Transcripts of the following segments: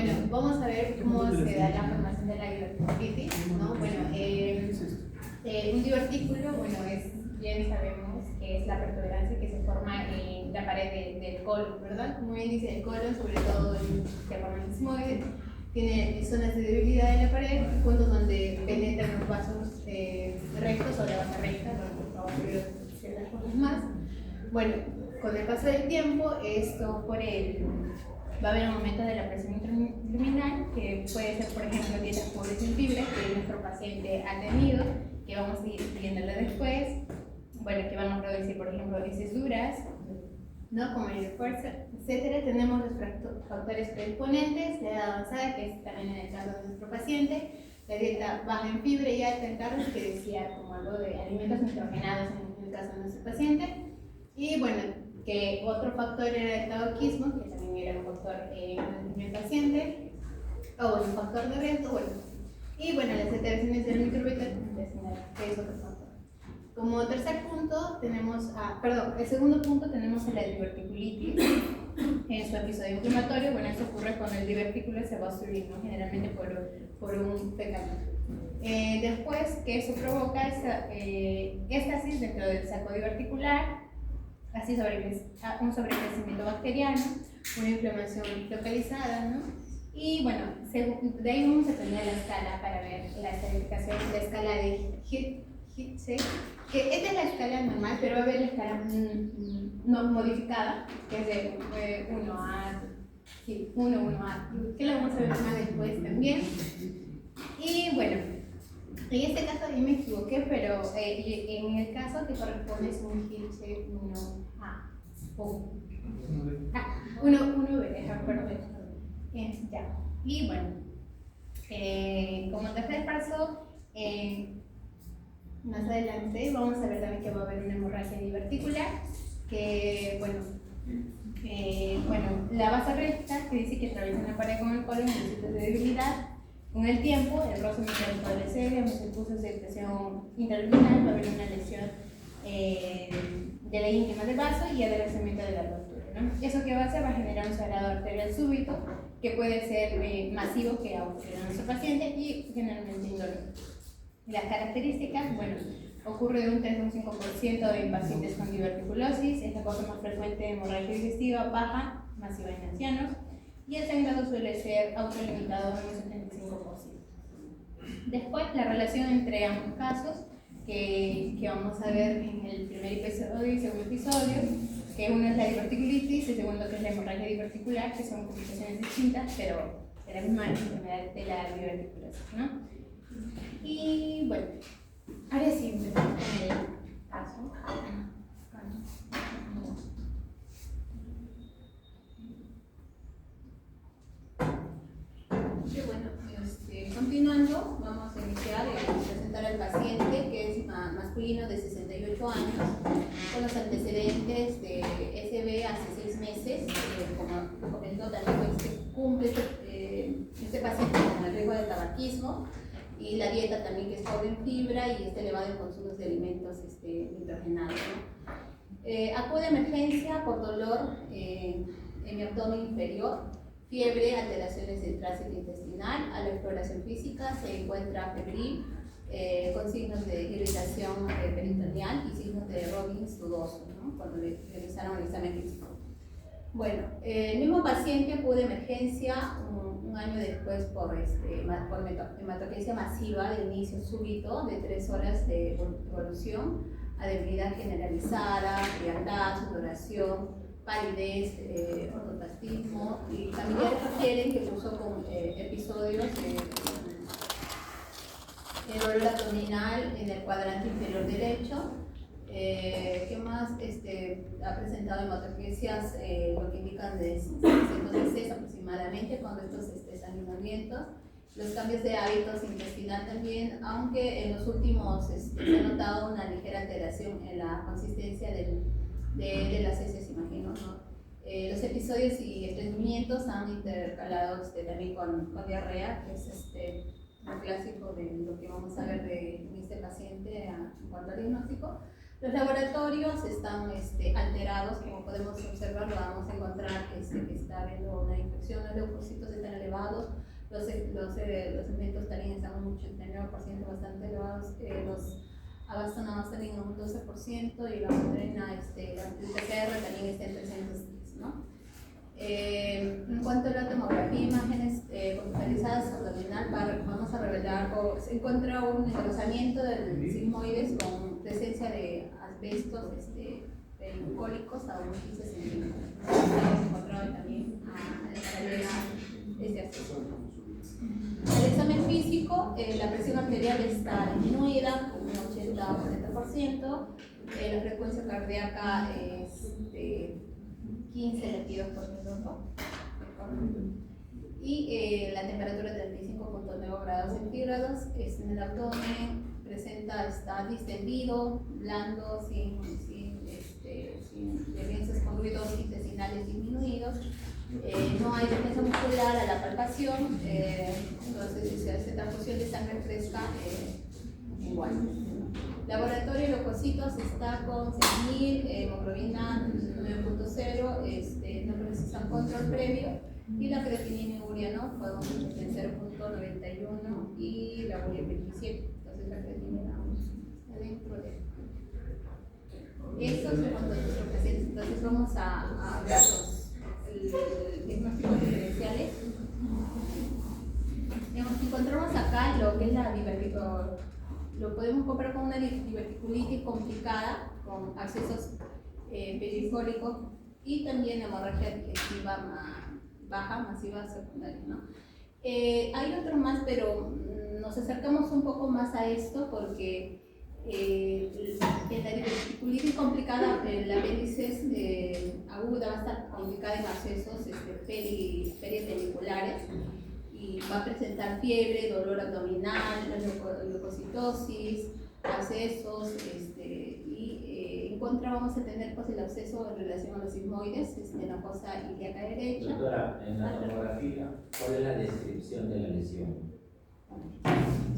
Bueno, vamos a ver cómo se da la formación de la diverticulitis, ¿no? Bueno, un divertículo, bueno, bien sabemos que es la protuberancia que se forma en la pared del colon, ¿verdad? Como bien dice el colon, sobre todo se forma el sigmoide, tiene zonas de debilidad en la pared, puntos donde penetran los vasos rectos o la base recta, donde vamos a ver ciertas cosas más. Bueno, con el paso del tiempo, esto va a haber un aumento de la presión intraluminal, que puede ser, por ejemplo, dietas pobres en fibra, que nuestro paciente ha tenido, que vamos a ir viéndolo después. Bueno, que van a producir, por ejemplo, heces duras, ¿no? Como el fuerza, etcétera. Tenemos los factores predisponentes, la edad avanzada, que es también en el caso de nuestro paciente, la dieta baja en fibra y alta en carnes, que decía como algo de alimentos nitrogenados en el caso de nuestro paciente. Y bueno, que otro factor era el tabaquismo, que también era un factor en el paciente, o un factor de riesgo, bueno. Y bueno, las alteraciones del microbiota intestinal, que es otro factor. Como tercer punto tenemos, el segundo punto tenemos la diverticulitis en su episodio inflamatorio. Bueno, esto ocurre cuando el divertículo se va a obstruir, ¿no? Generalmente por un pecado. Después que eso provoca éstasis dentro del saco diverticular, así un sobrecrecimiento bacteriano, una inflamación localizada, ¿no? Y bueno, de ahí vamos a tener la escala para ver la estadificación, la escala de Hitze, que esta es la escala normal, pero va a haber la escala no modificada, que es de 1A, sí, 1A, que la vamos a ver más después también. Y bueno, en este caso ahí me equivoqué, pero en el caso que corresponde es un Hitze 1A. 1B, perdón. Ya. Y bueno, como tercer paso, más adelante vamos a ver también que va a haber una hemorragia diverticular, que bueno, la base recta que dice que atraviesa una pared con el colon en sitios de debilidad. Con el tiempo, el rostro inicial puede ser, impulsos de presión intraluminal, va a haber una lesión de la íntima del vaso y adelgazamiento de la rotura, ¿no? Eso que va a hacer va a generar un sangrado arterial súbito que puede ser masivo, que ocurre en nuestro paciente, y generalmente indoloro. Las características, bueno, ocurre de un 3 a un 5% en pacientes con diverticulosis, es la cosa más frecuente de hemorragia digestiva baja, masiva en ancianos, y el sangrado suele ser autolimitado en un 75%. Después, la relación entre ambos casos, que vamos a ver en el primer episodio y segundo episodio, que uno es la diverticulitis, el segundo que es la hemorragia diverticular, que son complicaciones distintas, pero de la misma enfermedad de la diverticulosis, ¿no? Y bueno, ahora sí empezamos con el caso. Y bueno, continuando, vamos a iniciar y presentar al paciente, que es masculino de 68 años, con los antecedentes de SB hace 6 meses, como comentó también, cumple este paciente con el riesgo de tabaquismo, y la dieta también, que es pobre en fibra y elevado en consumos de alimentos nitrogenados, ¿no? Acude a emergencia por dolor en mi abdomen inferior, fiebre, alteraciones del tránsito intestinal. A la exploración física se encuentra febril, con signos de irritación peritoneal y signos de Robbins dudoso, ¿no? Cuando le realizaron el examen físico. Bueno, el mismo paciente acude a emergencia un año después por hematoquesia masiva de inicio súbito de 3 horas de evolución a debilidad generalizada, frialdad, sudoración, palidez, ortoplastismo, y familiares refieren que cursó con episodios de dolor abdominal en el cuadrante inferior derecho. ¿Qué más? Ha presentado hematoquesias, lo que indican de 606 aproximadamente, cuando estos sanguinolientos. Los cambios de hábitos intestinal también, aunque en los últimos se ha notado una ligera alteración en la consistencia de las heces, imagino, ¿no? Los episodios y estreñimientos han intercalado también con diarrea, que es un clásico de lo que vamos a ver en este paciente en cuanto al diagnóstico. Los laboratorios están alterados, como podemos observar, lo vamos a encontrar que está habiendo una infección, los leucocitos están elevados, los segmentos también están un 89% bastante elevados, los abastonados también en un 12% y la mandrina, el PCR también está en 310, ¿no? En cuanto a la tomografía, imágenes computarizadas abdominal, vamos a revelar o se encuentra un engrosamiento del sigmoides con presencia de asbestos pericólicos a unos 15 centímetros. Hemos encontrado también a la paralela este aspecto. El examen físico, la presión arterial está disminuida con un 80 o 40%, la frecuencia cardíaca es de 15 latidos por minuto y la temperatura de 35.9 grados centígrados. En el abdomen está distendido, blando, sin lienzos con ruidos intestinales disminuidos. No hay defensa muscular a la palpación, entonces si se hace transfusión de sangre fresca, igual. Laboratorio de leucocitos está con 6.000, hemoglobina 9.0, no precisan control previo, y la creatinina y urea no fue en 0.91 y la urea 27, entonces la creatinina está dentro de estos son nuestros pacientes. Entonces vamos a ver los diagnósticos diferenciales. Encontramos acá lo que es la diverticulitis. Lo podemos comparar con una diverticulitis complicada, con accesos periféricos y también hemorragia digestiva baja, masiva secundaria, ¿no? Hay otros más, pero nos acercamos un poco más a esto porque en la diverticulitis complicada, el apéndice aguda va a estar complicada en accesos peripeniculares y va a presentar fiebre, dolor abdominal, leucocitosis, abscesos, y en contra vamos a tener pues, el absceso en relación a los sigmoides en la fosa ilíaca derecha. Doctora, en la tomografía, ¿cuál es la descripción de la lesión?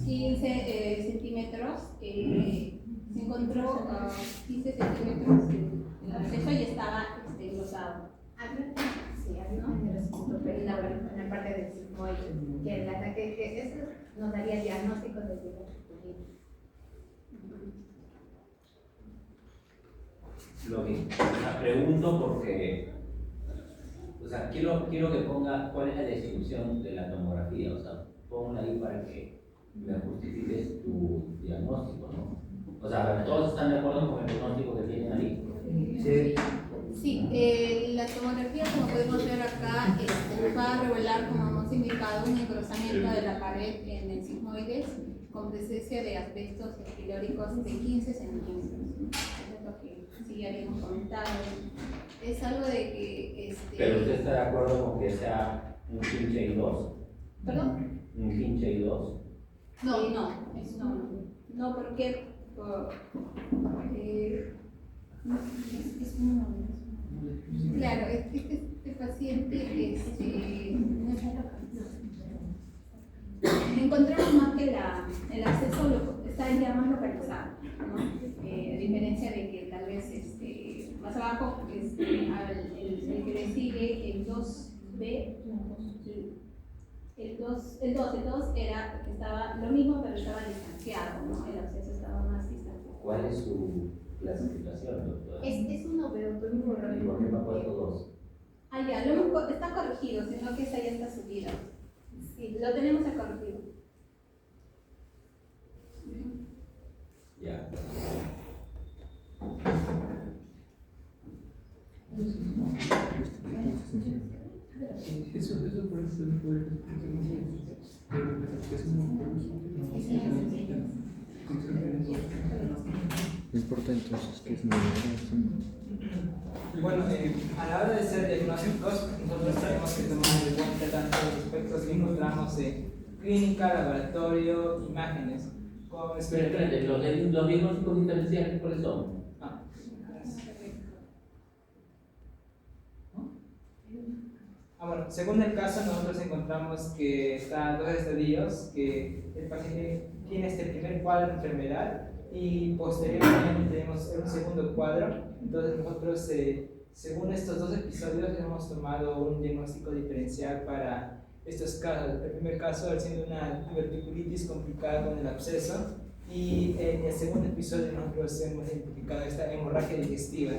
15 centímetros, se encontró 15 centímetros el absceso y estaba engrosado. Sí, había un engrosamiento perilaboral en la parte del sigmoide, que eso nos daría el diagnóstico de diverticulitis. Lo que pregunto porque, o sea, quiero que ponga cuál es la descripción de la tomografía, o sea, ponla ahí para que me justifiques tu diagnóstico, ¿no? O sea, ¿todos están de acuerdo con el diagnóstico que tienen ahí? Sí. Sí, la tomografía, como podemos ver acá, nos va a revelar, como hemos indicado, un engrosamiento de la pared en el sigmoides con presencia de asbestos pilóricos de 15 centímetros. Eso es lo que sí habíamos comentado. Es algo de que... Pero usted está de acuerdo con que sea un pinche y 2. ¿Perdón? Un pinche y 2. No, porque claro, este paciente encontramos más que el acceso está ya más localizado, ¿no? A diferencia de que tal vez más abajo el que le sigue, el 2B, el 2 era que estaba lo mismo, pero estaba distanciado, ¿no? El acceso estaba más distanciado. ¿Cuál es su clasificación, doctora? Es uno, pero tú mismo ¿Por qué me ha puesto 2? Ah, ya, está corregido, sino que esa ya está subida. Sí, lo tenemos a corregido. Ya. Eso por eso no importa entonces que es muy bueno, a la hora de hacer diagnósticos, nosotros tenemos que tomar en cuenta tanto los aspectos que encontramos en clínica, laboratorio, imágenes. Espérate, los diagnósticos diferenciales, ¿cuáles son? Bueno, según el caso, nosotros encontramos que están dos estadios, que el paciente tiene este primer cuadro de enfermedad y posteriormente tenemos un segundo cuadro. Entonces nosotros, según estos dos episodios, hemos tomado un diagnóstico diferencial para estos casos. El primer caso siendo una diverticulitis complicada con el absceso, y en el segundo episodio nosotros hemos identificado esta hemorragia digestiva.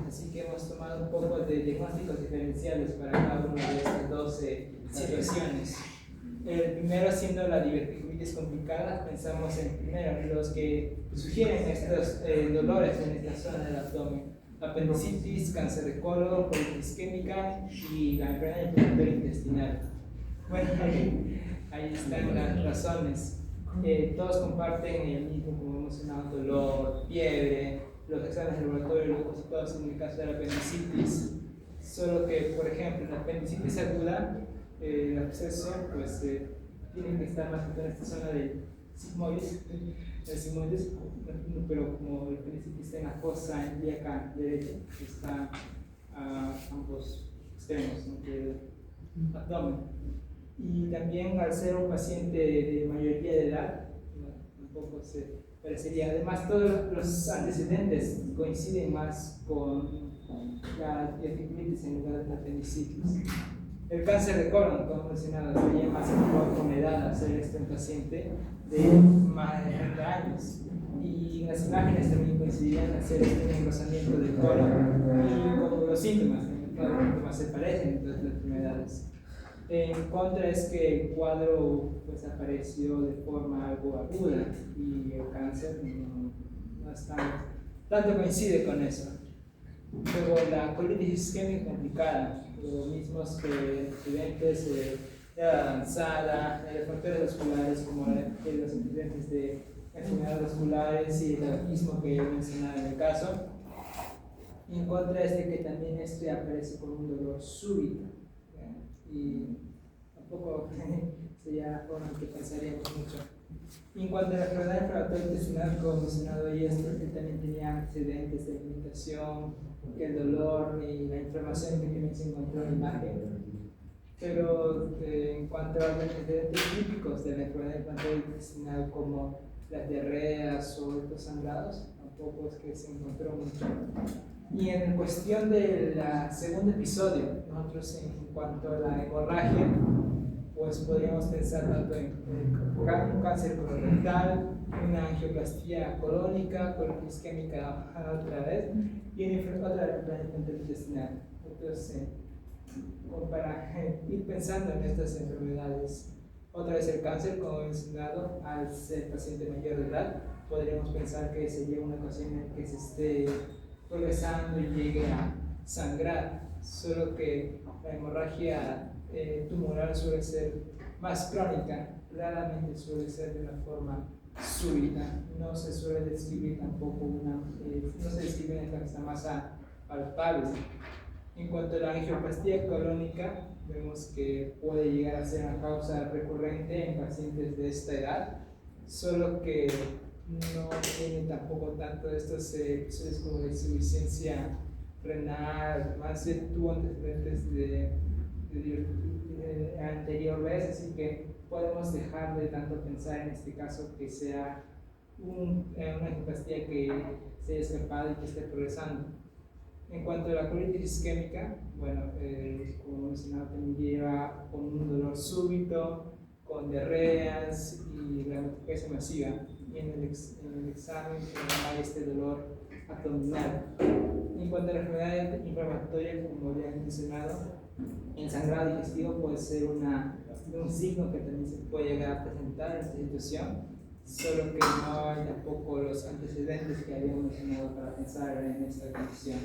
Así que hemos tomado un poco de diagnósticos diferenciales para cada una de estas dos situaciones. El primero, siendo la diverticulitis complicada, pensamos en primero los que sugieren estos dolores en esta zona del abdomen: apendicitis, cáncer de colon, colitis isquémica y la enfermedad inflamatoria intestinal. Bueno, ahí están las razones. Todos comparten el mismo, como hemos mencionado, dolor, fiebre, los exámenes de laboratorio leucocitos en el caso de la apendicitis. Solo que, por ejemplo, en la apendicitis aguda, el absceso, pues tiene que estar más en esta zona del sigmoides, pero como el apendicitis está en la fosa ilíaca derecha, está a ambos extremos, ¿no?, del abdomen. Y también, al ser un paciente de mayoría de edad, tampoco se parecería. Además, todos los antecedentes coinciden más con la diverticulitis en lugar de la apendicitis. El cáncer de colon, como mencionado, sería más con edad hacer esto en paciente de más de 30 años. Y las imágenes también coincidían hacer este engrosamiento del colon, y como los síntomas se parecen en todas las enfermedades. En contra es que el cuadro pues apareció de forma algo aguda, y el cáncer no es tanto coincide con eso. Luego, la colitis isquémica complicada, los mismos que antecedentes de edad avanzada, de factores vasculares como los antecedentes de enfermedades vasculares y el tabaquismo que he mencionado en el caso. Y en contra es de que también aparece con un dolor súbito, y tampoco sería la forma en que pensaríamos mucho. Y en cuanto a la enfermedad inflamatoria intestinal, como mencionado ahí, que también tenía antecedentes de alimentación, el dolor y la inflamación que también se encontró en la imagen. Pero en cuanto a los antecedentes típicos de la enfermedad inflamatoria intestinal, como las diarreas o estos sangrados, tampoco es que se encontró mucho. Y en cuestión del segundo episodio, nosotros en cuanto a la hemorragia, pues podríamos pensar tanto en un cáncer colorectal, una angioplastía colónica, colitis isquémica otra vez, y otra enfermedad intestinal. Entonces, como para ir pensando en estas enfermedades, otra vez el cáncer, como he mencionado, al ser paciente mayor de edad, podríamos pensar que sería una ocasión en que se esté progresando y llegue a sangrar, solo que la hemorragia tumoral suele ser más crónica, raramente suele ser de una forma súbita, no se suele describir tampoco no se describe una masa palpable. En cuanto a la angioplastía colónica, vemos que puede llegar a ser una causa recurrente en pacientes de esta edad, solo que no tiene tampoco tanto estos episodios como de insuficiencia renal, más tuvo antecedentes de anterior vez, así que podemos dejar de tanto pensar en este caso que sea una angioplastía que se haya escapado y que esté progresando. En cuanto a la colitis isquémica, bueno, como mencionaba, también lleva con un dolor súbito, con diarreas y reumatoidea masiva. Y en el examen hay este dolor abdominal. En cuanto a la enfermedad inflamatoria, como ya he mencionado, el sangrado digestivo puede ser un signo que también se puede llegar a presentar en esta situación, solo que no hay tampoco los antecedentes que habíamos mencionado para pensar en esta condición.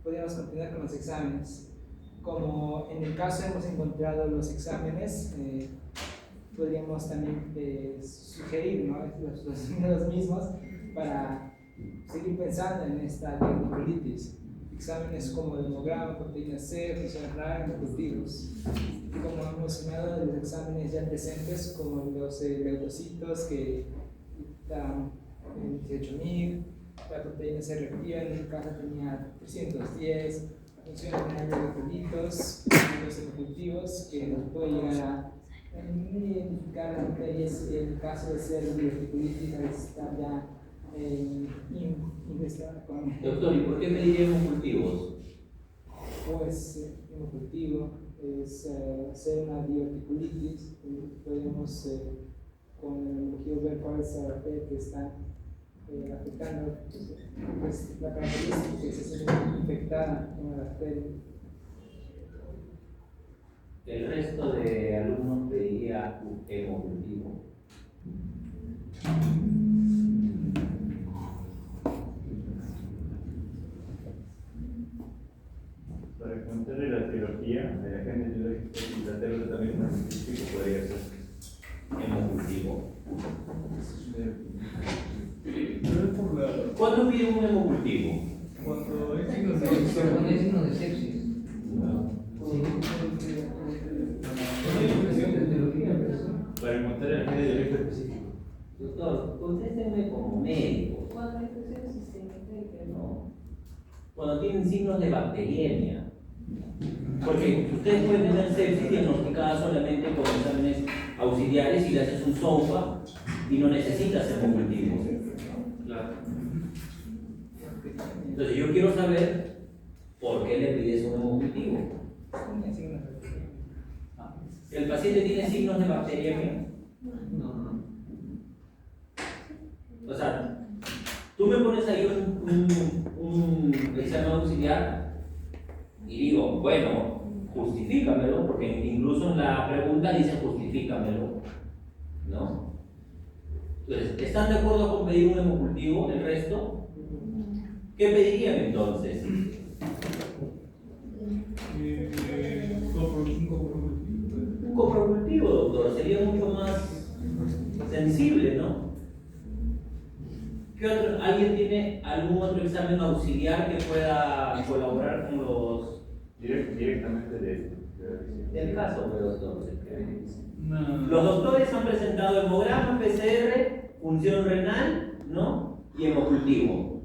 Podríamos continuar con los exámenes. Como en el caso hemos encontrado los exámenes, podríamos también sugerir, ¿no?, los mismos para seguir pensando en esta diverticulitis. Exámenes como el hemograma, proteína C, función renal, ejecutivos. Como hemos mencionado, los exámenes ya presentes, como los leucocitos, que están en 18.000, la proteína C reactiva en el caso tenía 310, la función renal de electrolitos, los ejecutivos, que nos puede llegar a identificar las bacterias en el caso de ser diverticulitis, está ya ingesta con Doctor, ¿y por qué pediría hemocultivos? pues hemocultivo, es hacer una diverticulitis, y podemos con el hemocultivo ver cuál es la bacteria que está afectando pues, la característica que se siente infectada con la bacteria. El resto de alumnos pediría hemocultivo. Para contarle la trilogía de la gente de la tratamiento científico podría ser Hemocultivo. Pero es por la. ¿Cuándo pide un hemocultivo? Cuando hay signos de Cuando hay signo de sepsis. para encontrar el medio directo específico. Doctor, contéstenme como médico. Cuando hay infección sistémica, ¿No? Cuando tienen signos de bacteriemia. Porque ustedes pueden tener sepsis diagnosticada solamente con exámenes auxiliares y le haces un SOFA y no necesitas hemocultivo. Claro. Entonces yo quiero saber por qué le pides un hemocultivo. ¿El paciente tiene signos de bacteriemia? No. O sea, tú me pones ahí un examen auxiliar y digo, bueno, justifícamelo, porque incluso en la pregunta dice justifícamelo, ¿no? Entonces, ¿están de acuerdo con pedir un hemocultivo? ¿El resto? ¿Qué pedirían entonces? Un coprocultivo, doctor, sería mucho más sensible, ¿no? ¿Qué otro? ¿Alguien tiene algún otro examen auxiliar que pueda colaborar con los Directamente del caso, pues, doctor? No. Los doctores han presentado hemograma, PCR, función renal, ¿no? Y hemocultivo.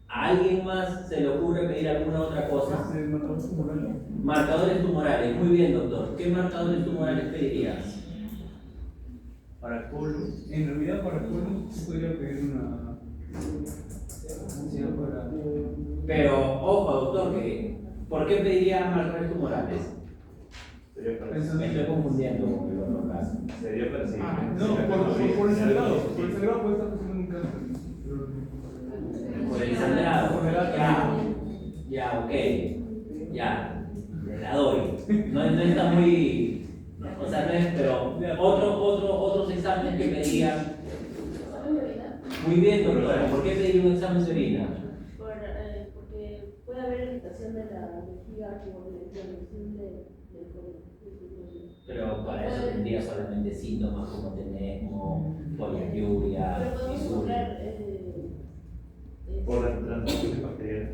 ¿A alguien más se le ocurre pedir alguna otra cosa? Marcadores tumorales. Marcadores tumorales, muy bien, doctor. ¿Qué marcadores tumorales pedirías? Para colon. En realidad, para colon se podría pedir una. Para. Pero, ojo, doctor, ¿por qué pediría marcadores tumorales? sería para Me estoy confundiendo con el otro caso. sería para seguir. No, por el sangrado. Por el sangrado puede estar pasando un cáncer. Por el sangrado. Ya, ok. Ya, la doy. No está muy. O sea, no es, pero otros exámenes que pedían. Muy bien, doctora. ¿Por qué pedir un examen de orina? Porque puede haber irritación de la vejiga por la inflamación del colon. Pero para eso tendría solamente síntomas como tenesmo, poliaquiuria, Pero podemos fisura. buscar. Por la transmisión bacteriana.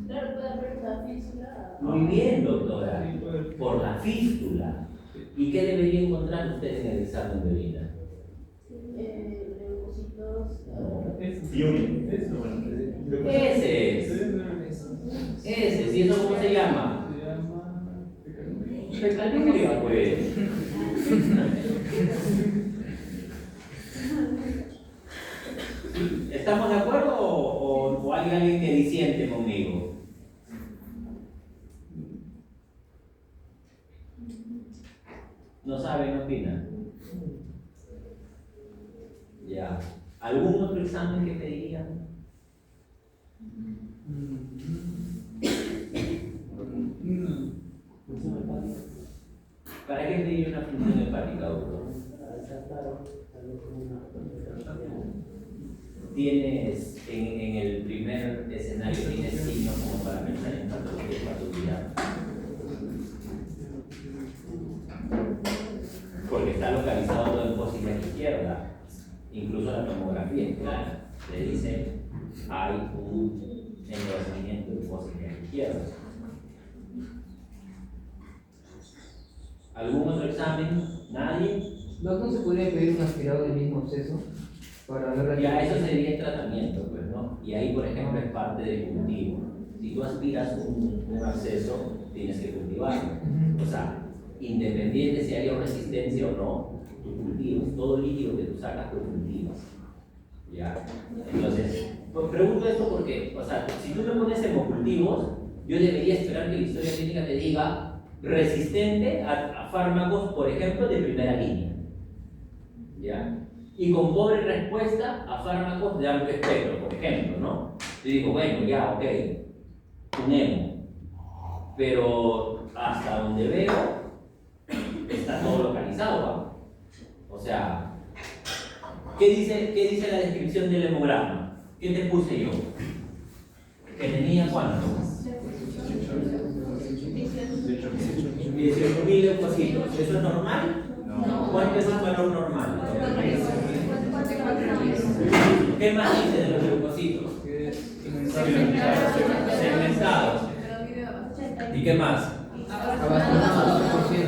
Claro, puede haber una fístula. Muy bien, doctora. Por la fístula. ¿Y qué debería encontrar usted en el examen de orina? Leucocitos. Y un. Eso, bueno. Ese es. Ese, ¿y eso cómo se llama? Se llama. Fecaluria, pues. ¿Estamos de acuerdo o hay alguien que disiente conmigo? No sabe, no opina. Ya. ¿Algún otro examen que pedirían? ¿Para qué pedir una función hepática, doctor? Tienes, en el primer escenario, tienes signos como para pensar en patología hepatobiliar. Porque está localizado todo en posición izquierda, incluso la tomografía es clara, le dice hay un engrosamiento en posición izquierda. ¿Algún otro examen? ¿Nadie? ¿No se podría pedir un aspirado del mismo absceso? Para ver la. Ya, eso sería el tratamiento, pues, ¿no? Y ahí, por ejemplo, es parte del cultivo. Si tú aspiras un absceso, tienes que cultivarlo. O sea, independiente si haya resistencia o no, tú cultivas. Todo líquido que tú sacas, tú cultivas. ¿Ya? Entonces, Pues pregunto esto porque, o sea, si tú me pones hemocultivos, yo debería esperar que la historia clínica te diga resistente a fármacos, por ejemplo, de primera línea. ¿Ya? Y con pobre respuesta a fármacos de amplio espectro, por ejemplo, ¿no? Yo digo, bueno, ya, ok, un hemo. Pero hasta donde veo, está todo localizado, ¿va? O sea, ¿qué dice la descripción del hemograma? ¿Qué te puse yo? ¿Que tenía cuánto? 18.000 leucocitos. ¿Eso es normal? No. ¿Cuánto es el valor normal? ¿Qué más dice de los leucocitos? Segmentados. ¿Y qué más?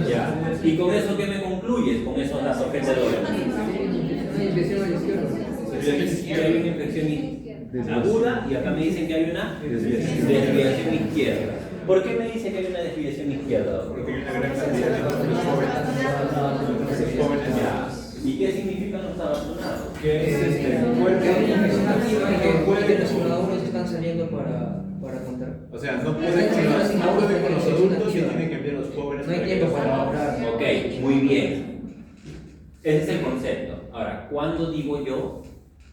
Ya. ¿Y con eso qué me concluyes con esos datos que te doy? Una infección a la izquierda. Que hay una infección aguda y acá me dicen que hay una desviación izquierda. ¿Por qué me dice que hay una desviación izquierda? Porque hay una gran cantidad de jóvenes. Ya. ¿Y qué significan los abandonados? Que es Que hay una infección activa y que los inmaduros están saliendo para contar. O sea, no puede con los adultos y tiene que enviar a los jóvenes. No hay tiempo para elaborar. Ok, muy bien. Ese es el concepto. Ahora, ¿cuándo digo yo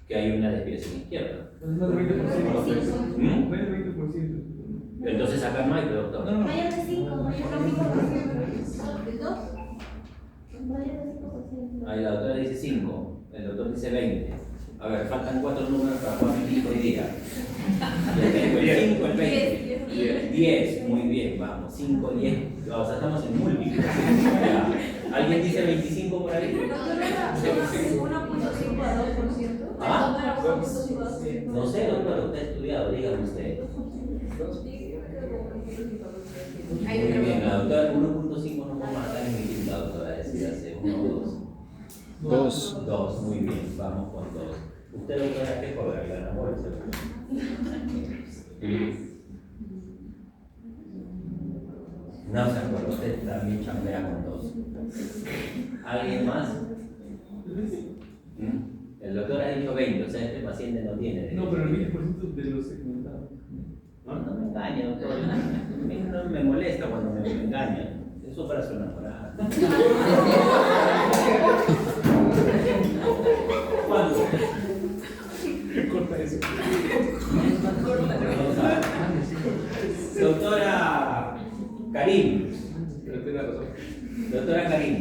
que hay una desviación izquierda? Más del 20%. ¿Mm? Más del 20%. Entonces acá no hay, doctor. No, no. Mayor de 5, mayor de 5%. ¿De 2? Mayor de 5%. Ahí la doctora dice 5, el doctor dice 20. A ver, faltan 4 números para Juan Filipe hoy día. Ya tengo el 5, el 20. 10, muy bien, vamos. 5, 10. O sea, estamos en múltiples. Ya. ¿Alguien dice 25 por ahí? 1.5 a 2%. ¿Ah? 1.5 a 2%. No sé, doctor, usted ha estudiado, dígame usted. Muy bien, la doctora 1.5 no vamos a estar en mi lista, doctora, decía hace 1 o 2. 2, muy bien, vamos con 2. ¿Usted, doctora, qué juega? ¿Gana bolsa? No se acuerda, usted también chambea con 2. ¿Alguien más? ¿Mm? El doctor ha dicho 20, o sea, este paciente no tiene derecho. No, pero el 20% de los segmentados. No me engañe, doctor. A mí no me molesta cuando me engañan. Eso para su enamorada. ¿Cuándo? Corta eso. Doctora Karim. Pero tiene razón. Doctora Karim,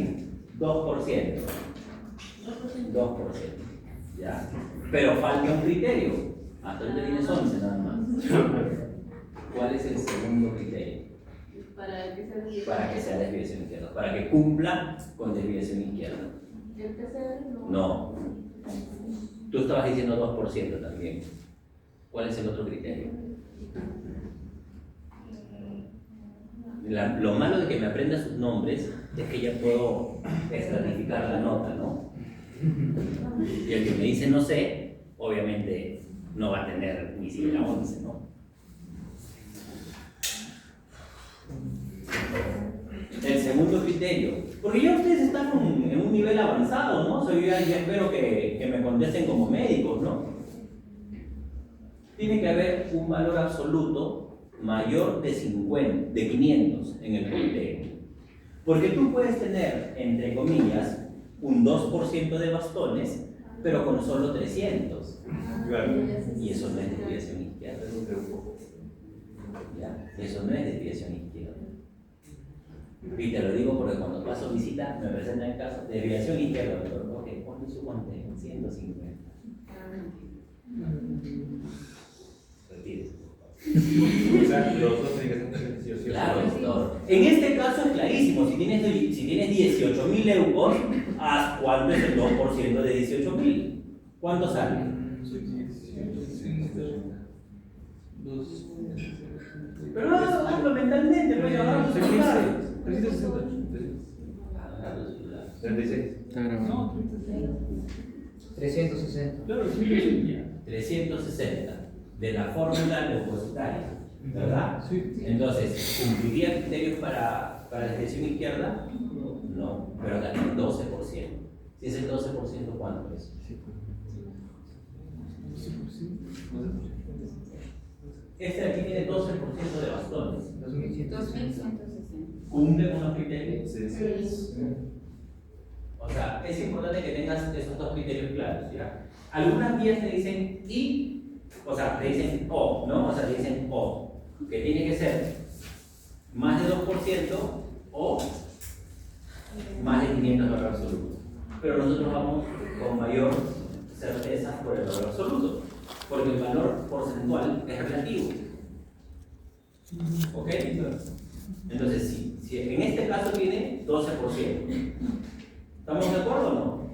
2%. 2%. Ya. Pero falta un criterio. Hasta ahorita tienes 11 nada más. ¿Cuál es el segundo criterio? Para que sea Para que sea desviación izquierda. Para que cumpla con desviación izquierda. el que sea, No. Tú estabas diciendo 2% también. ¿Cuál es el otro criterio? Lo malo de que me aprenda sus nombres es que ya puedo estratificar la nota, ¿no? Y el que me dice no sé, obviamente no va a tener ni siquiera 11, ¿no? El segundo criterio, porque ya ustedes están en un nivel avanzado, ¿no? Yo ya espero que me contesten como médicos, ¿no? Tiene que haber un valor absoluto mayor de 50, de 500 en el conteo. Porque tú puedes tener, entre comillas, un 2% de bastones, pero con solo 300. Claro. Y eso no es desviación izquierda. ¿Ya? Eso no es desviación izquierda. Y te lo digo porque cuando paso visita me presentan el caso de desviación izquierda. Pero, ok, ¿cuánto es su conteo? 150. Retírese. O sea, los dos tienen que estar 18. Claro, doctor. En este caso es clarísimo. Si tienes 18.000 leucos, haz cuánto es el 2% de 18.000. ¿Cuánto sale? Pero hazlo mentalmente, pues ahora 36. Está grabado. 360. Claro, sí. 360 de la fórmula leucocitaria, ¿verdad? Sí. Entonces, ¿cumpliría criterios para la desviación izquierda? No, pero también 12%. Si es el 12%, ¿cuánto es? Este aquí tiene 12% de bastones. 2160. ¿Cumple con los criterios? Sí. O sea, es importante que tengas esos dos criterios claros, ¿ya? Algunas vías te dicen y, o sea, te dicen o, ¿no? O sea, te dicen o, que tiene que ser más de 2% o más de 500 valor absoluto. Pero nosotros vamos con mayor certeza por el valor absoluto, porque el valor porcentual es relativo. ¿Ok? Entonces, si en este caso tiene 12%, ¿estamos de acuerdo o no?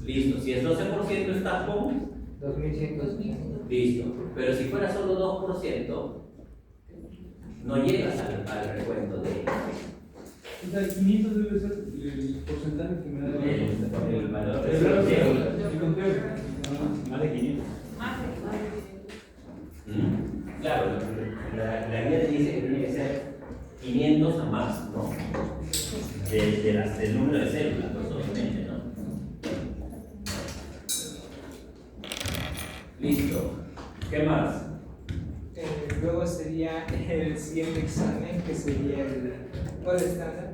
Listo, si es 12% está con 2160. listo, pero si fuera solo 2%, no llegas al recuento de O sea, 500 debe ser el porcentaje que me da el valor el de el conteo. Más de 500. Claro, la guía te dice que tiene que ser 500 a más, ¿no? Del número de células, pues, obviamente, ¿no? Listo. ¿Qué más? Luego sería el siguiente examen, que sería el gold estándar,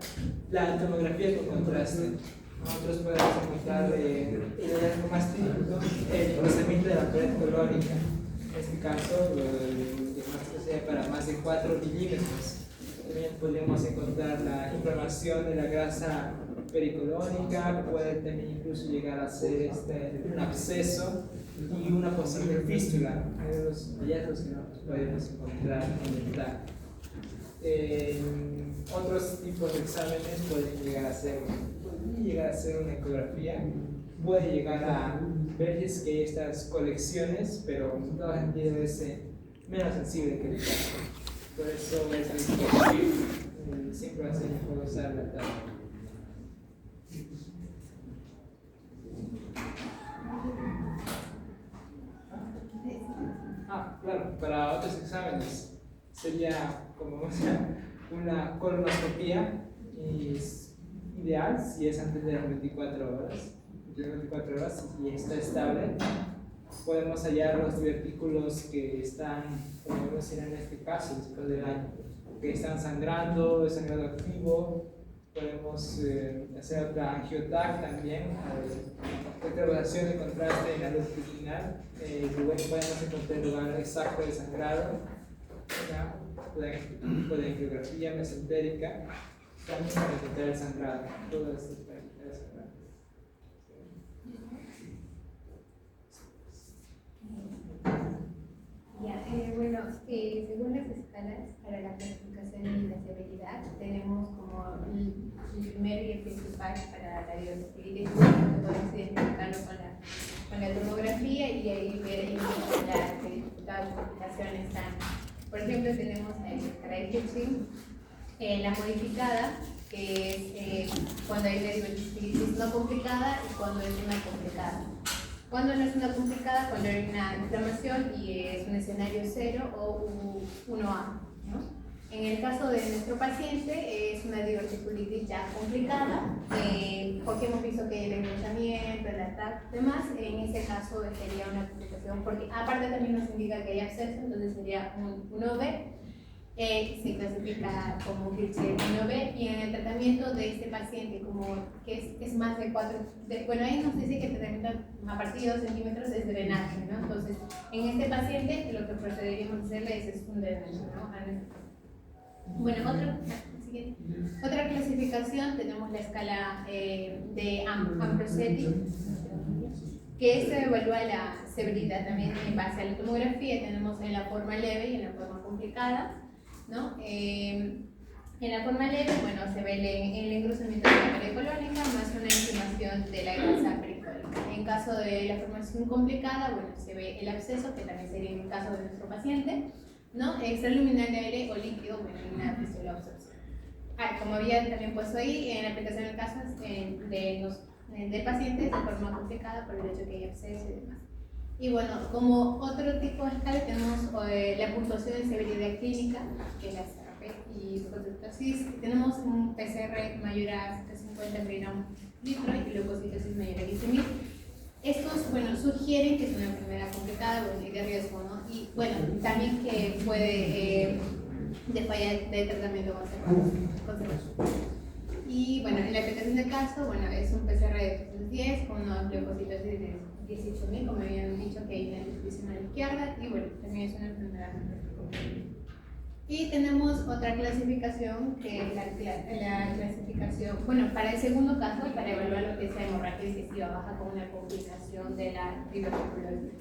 la tomografía con contraste. Nosotros podemos encontrar el hallazgo más típico, el procesamiento de la pared colónica. En este caso, el diagnóstico sería para más de 4 milímetros. También podemos encontrar la inflamación de la grasa pericolónica, puede también incluso llegar a ser un absceso y una posible fístula, de los hallazgos que nosotros podemos encontrar en el TAC. Otros tipos de exámenes pueden llegar a ser una ecografía, puede llegar a ver si es que hay estas colecciones, pero en todo sentido es menos sensible que el TAC. Por eso es siempre va a ser mejor usar la TAC. Claro, para otros exámenes sería como una colonoscopía, y es ideal si es antes de las 24 horas. Entre las 24 horas, y está estable, podemos hallar los divertículos que están, como vemos en este caso, después del año, que están sangrando, el sangrado activo. Podemos hacer otra angiotac también, interrogación de contraste en la luz final. Podemos encontrar el lugar exacto del sangrado, una angiografía mesentérica, también para detectar el sangrado. Todo esto es para detectar el sangrado. Bueno, según las escalas para la clasificación y la severidad, tenemos como el primero y el principal para la diverticulitis, que podemos identificarlo con la tomografía y ahí ver las dificultades o complicaciones están. Por ejemplo, tenemos el Caraí-Kirching, la modificada, que es cuando hay una diverticulitis no complicada y cuando es una complicada. Cuando no es una complicada, cuando hay una inflamación y es un escenario 0 o 1A, ¿no? En el caso de nuestro paciente es una diverticulitis ya complicada, porque hemos visto que el engrosamiento, el ataque, demás, en este caso sería una complicación, porque aparte también nos indica que hay absceso, entonces sería un 1B. Se clasifica como Kirchner 1B, y en el tratamiento de este paciente, como que es más de 4, bueno, ahí nos dice que el tratamiento a partir de 2 centímetros es drenaje, ¿no? Entonces, en este paciente lo que procederíamos a hacerle es un drenaje, ¿no? Bueno, otra clasificación, tenemos la escala de Ambrosetti, que esta evalúa la severidad también en base a la tomografía. Tenemos en la forma leve y en la forma complicada, ¿no? En la forma leve, bueno, se ve el engrosamiento de la pared colónica más una inflamación de la grasa pericólica. En caso de la formación complicada, bueno, se ve el absceso, que también sería en el caso de nuestro paciente, ¿no? Extraluminal de aire o líquido, bueno, y una fístula absorción. Como había también puesto ahí, en la aplicación de casos del paciente de forma complicada por el hecho que hay absceso y demás. Y bueno, como otro tipo de escala tenemos la puntuación de severidad clínica, que es la CRP y prototosis. Tenemos un PCR mayor a 50 miligramos litro y glucositosis mayor a 15.000. estos, bueno, sugieren que es una enfermedad complicada y de riesgo, ¿no? Y bueno, también que puede de falla de tratamiento conservador. Y bueno, en la aplicación de caso, bueno, es un PCR de 310 con unos leucocitos de 18.000, como habían dicho que hay una distribución a la izquierda, y bueno, también es una enfermedad. Y tenemos otra clasificación que es la clasificación, bueno, para el segundo caso, para evaluar lo que es la hemorragia digestiva baja con una complicación de la diverticulosis.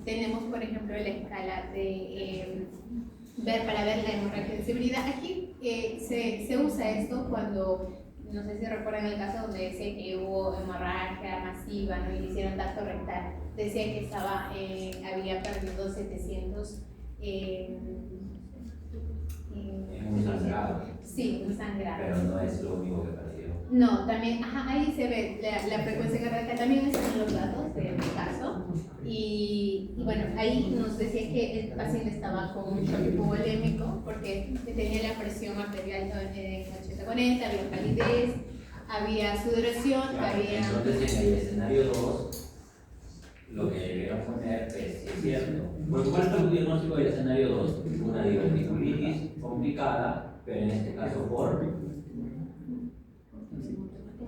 Tenemos, por ejemplo, la escala de para ver la hemorragia de severidad. Aquí se usa esto cuando, no sé si recuerdan el caso donde decía que hubo hemorragia masiva, ¿no? Y le hicieron tacto rectal. Decía que había perdido 700 un sangrado. Sí, un sangrado. Pero no es lo único que perdió. No, también, ahí se ve la frecuencia cardíaca, también están los datos del caso. Y bueno, ahí nos decía que el paciente estaba con un shock hipovolémico porque tenía la presión arterial en 80-40, había palidez, había sudoración, Claro, había... entonces en el escenario 2, lo que debieron poner es, si es cierto, porque ¿cuál fue el diagnóstico del escenario 2? Una diverticulitis complicada, pero en este caso por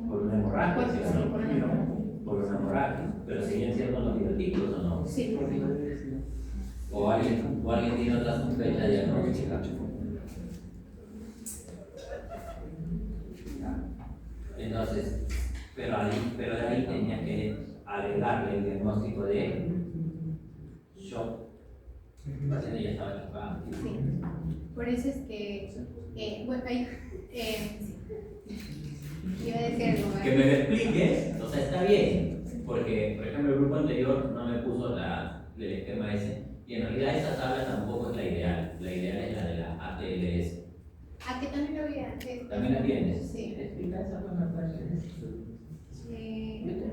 una hemorragia, ¿sí o no? Por una hemorragia, pero siguen siendo los divertículos, ¿o no? Sí. O alguien tiene otra sospecha diagnóstica. Entonces, pero de ahí tenía que agregarle el diagnóstico de shock. El paciente ya estaba chocado. Sí. Por eso es que, bueno, ahí, iba a decir algo más. Que me lo expliques, o sea, está bien, porque, por ejemplo, el grupo anterior no me puso el esquema ese, y en realidad esa tabla tampoco es la ideal es la de la ATLS. ¿A qué también lo había? ¿También la tienes? Sí. Explica esa cosa.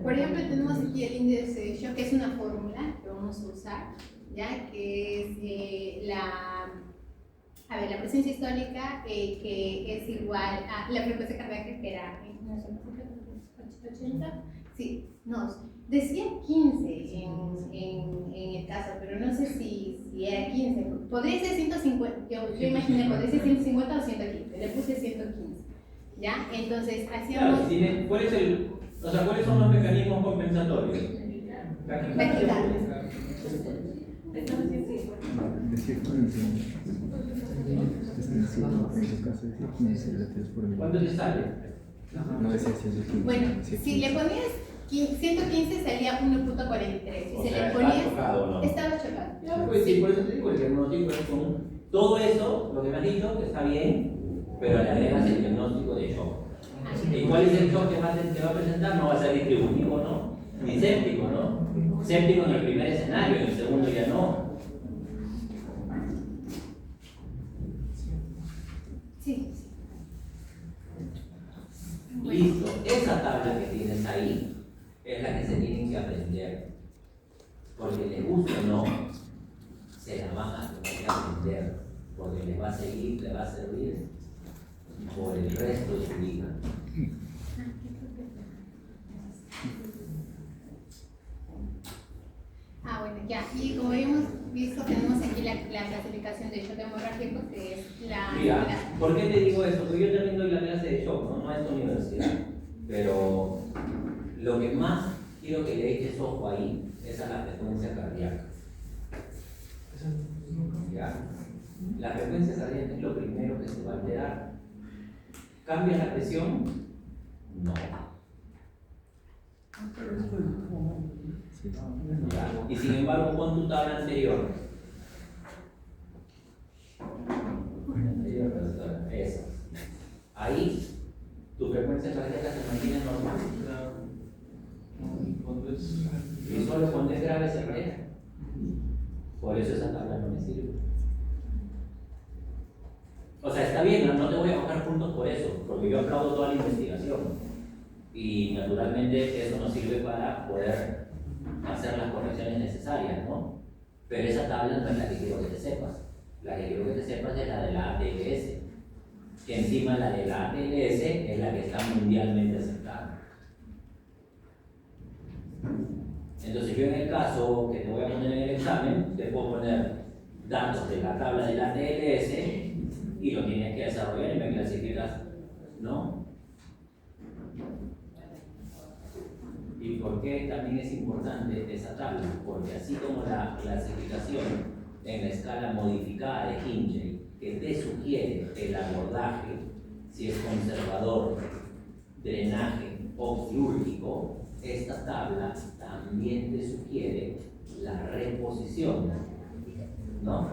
Por ejemplo, tenemos aquí el índice de shock, que es una fórmula que vamos a usar, ¿ya? Que es la presión sistólica, que es igual a la frecuencia cardíaca, que era 80, sí, no, decía 15 en el caso, pero no sé si era 15, podría ser 150, yo imaginé, podría ser 150 o 115, le puse 115, ¿ya? Entonces, hacíamos... Claro, ¿cuáles son los mecanismos compensatorios? ¿Cuánto te sale? Bueno, si le ponías 115 salía 1.43. O Si sea, le ponías, ¿estaba chocado o no? estaba chocado. Ya, pues sí, por eso te digo, el diagnóstico es con todo eso, lo que me has dicho, que está bien, pero le agregas el diagnóstico de shock. ¿Y cuál es el shock que te va a presentar? No va a ser distributivo, ¿no? Ni séptico, ¿no? Séptico en el primer escenario, en el segundo ya no. Sí. Listo, esa tabla que tienes ahí es la que se tienen que aprender. Porque les guste o no, se la van a tener que aprender. Porque les va a seguir, les va a servir por el resto de su vida. Bueno, ya. Y como habíamos visto, tenemos aquí la clasificación de shock hemorrágico, que es Mira, ¿por qué te digo esto? Porque yo también doy la clase de shock, ¿no? No es universidad. Pero lo que más quiero que le eches ojo ahí es a la frecuencia cardíaca. ¿Ya? La frecuencia cardíaca es lo primero que se va a alterar. ¿Cambia la presión? No. ¿Ya? Y sin embargo, pon tu tabla anterior. Esa. Ahí, tu frecuencia cardíaca se mantiene normal. Y solo cuando es grave se altera. Por eso esa tabla no me sirve. O sea, está bien, no te voy a bajar puntos por eso, porque yo aplaudo toda la investigación. Y naturalmente eso nos sirve para poder hacer las correcciones necesarias, ¿no? Pero esa tabla no es la que quiero que te sepas. La que quiero que te sepas es la de la ATLS. Que encima la de la ATLS es la que está mundialmente aceptada. yo en el caso que te voy a poner en el examen, te puedo poner datos de la tabla de la TLS y lo tienes que desarrollar y me clasificas, ¿no? ¿Y por qué también es importante esa tabla? Porque así como la clasificación en la escala modificada de Hinchey, que te sugiere el abordaje, si es conservador, drenaje o quirúrgico, esta tabla también te sugiere la reposición, ¿no?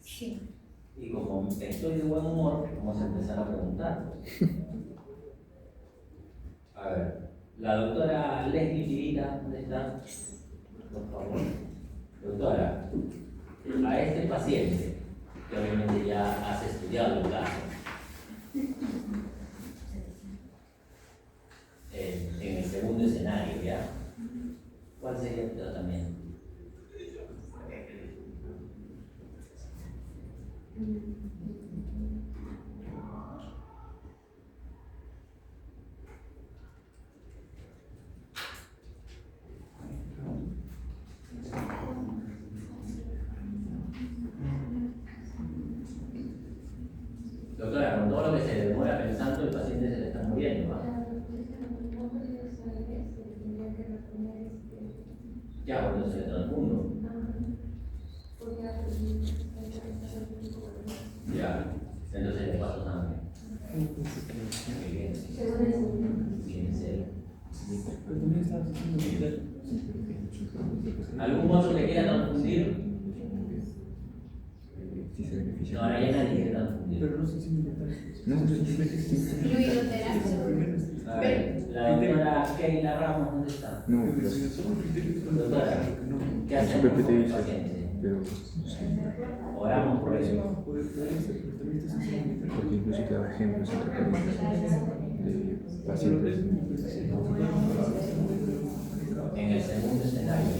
Sí. Y como estoy de buen humor, vamos a empezar a preguntar. A ver, la doctora Leslie Chirita, ¿dónde está? Por favor. Doctora, a este paciente, que obviamente ya has estudiado el caso, en el segundo escenario, ¿ya? ¿Cuál sería tu tratamiento? Doctora, con todo lo que se demora pensando, el paciente se le está muriendo, ¿va? Ya, cuando se le transfundo. Ya, entonces le paso sangre. Muy bien. Bien, serio. ¿Algún otro que quiera transfundir? No, ahora ya nadie quiere transfundir. A ver, la doctora Keila Ramos, ¿dónde está? No, pero Doctora, ¿qué hacemos con el paciente? pero Oramos por eso. porque incluso te da ejemplos entre paréntesis de pacientes. En el segundo escenario.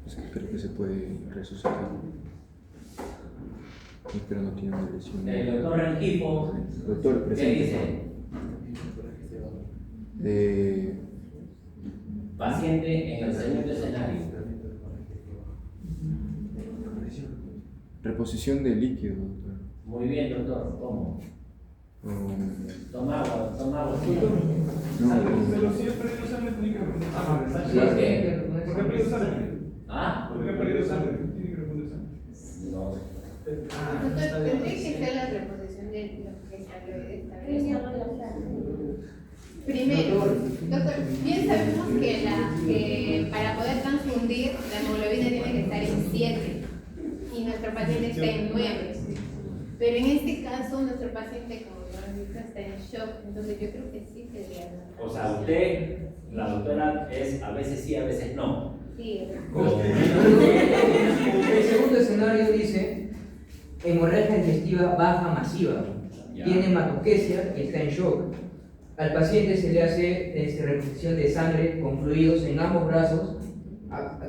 Es que creo que se puede resucitar. Pero no tiene una lesión. El doctor Rengifo, Doctor, ¿qué presente. dice? Paciente en el segundo escenario. Reposición de líquido, doctor. Muy bien, doctor. ¿Cómo? Toma agua, toma agua. Pero si yo perdí sangre, tiene que responder. ¿Por qué? ¿Por qué perdido sangre? ¿Ah? ¿Por qué perdido sangre? Tiene que responder sangre. No. Doctor, ¿tendría que ser la reposición de lo que salió de esta vez? Primero, doctor, bien sabemos que para poder transfundir la hemoglobina tiene que estar en 7 y nuestro paciente está en 9. Pero en este caso, nuestro paciente, como lo han visto, está en shock. Entonces, yo creo que sí sería. O sea, usted, la doctora, es a veces sí, a veces no. Sí, El segundo escenario dice hemorragia digestiva baja masiva, Ya. tiene hematoquesia y está en shock. Al paciente se le hace reposición de sangre con fluidos en ambos brazos,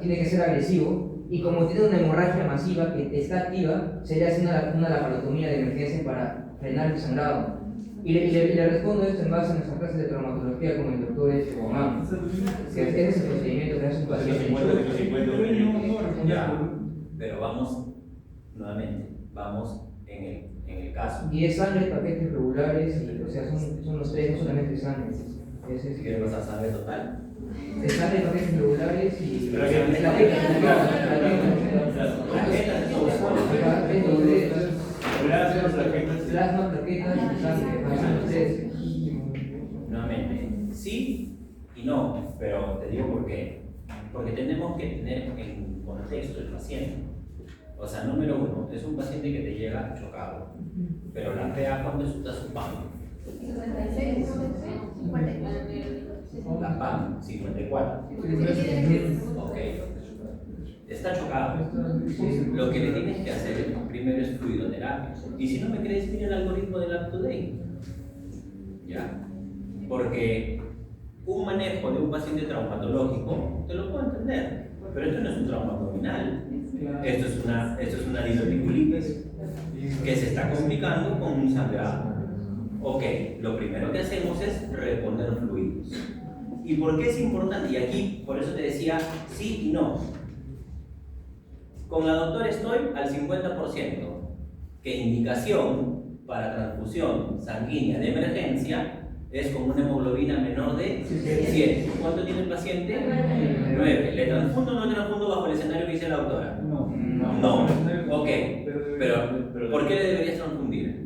tiene que ser agresivo, y como tiene una hemorragia masiva que está activa, se le hace una laparotomía de emergencia para frenar el sangrado. Y le respondo esto en base a nuestras clases de traumatología con el doctor Omar, que ese es el procedimiento que hace un paciente en shock. Ya. Pero vamos, nuevamente, vamos en el caso. Y es sangre, paquetes regulares, y, o sea, son los tres, no solamente sangre. Si quieres pasar sangre total. Es sangre, paquetes regulares y Pero que plasma, plaquetas y sangre, son los tres. Nuevamente, sí y no, pero te digo por qué. Porque tenemos que tener en contexto el paciente. O sea, número uno, es un paciente que te llega chocado, pero la PA, ¿cuánto está su PAM? 56, 54. La PAM, 54. Ok. Está chocado. Lo que le tienes que hacer primero es fluidoterapia. Y si no me crees, mira el algoritmo del UpToDate. ¿Ya? Porque un manejo de un paciente traumatológico, te lo puedo entender, pero esto no es un trauma abdominal. Esto es una diverticulitis que se está complicando con un sangrado. Ok, lo primero que hacemos es reponer fluidos. ¿Y por qué es importante? Y aquí, por eso te decía sí y no. Con la doctora estoy al 50%, que indicación para transfusión sanguínea de emergencia es con una hemoglobina menor de 7. ¿Cuánto tiene el paciente? 9. ¿Le transfundo o no le transfundo bajo el escenario que dice la doctora? No. Ok. Pero ¿por qué le deberías transfundir?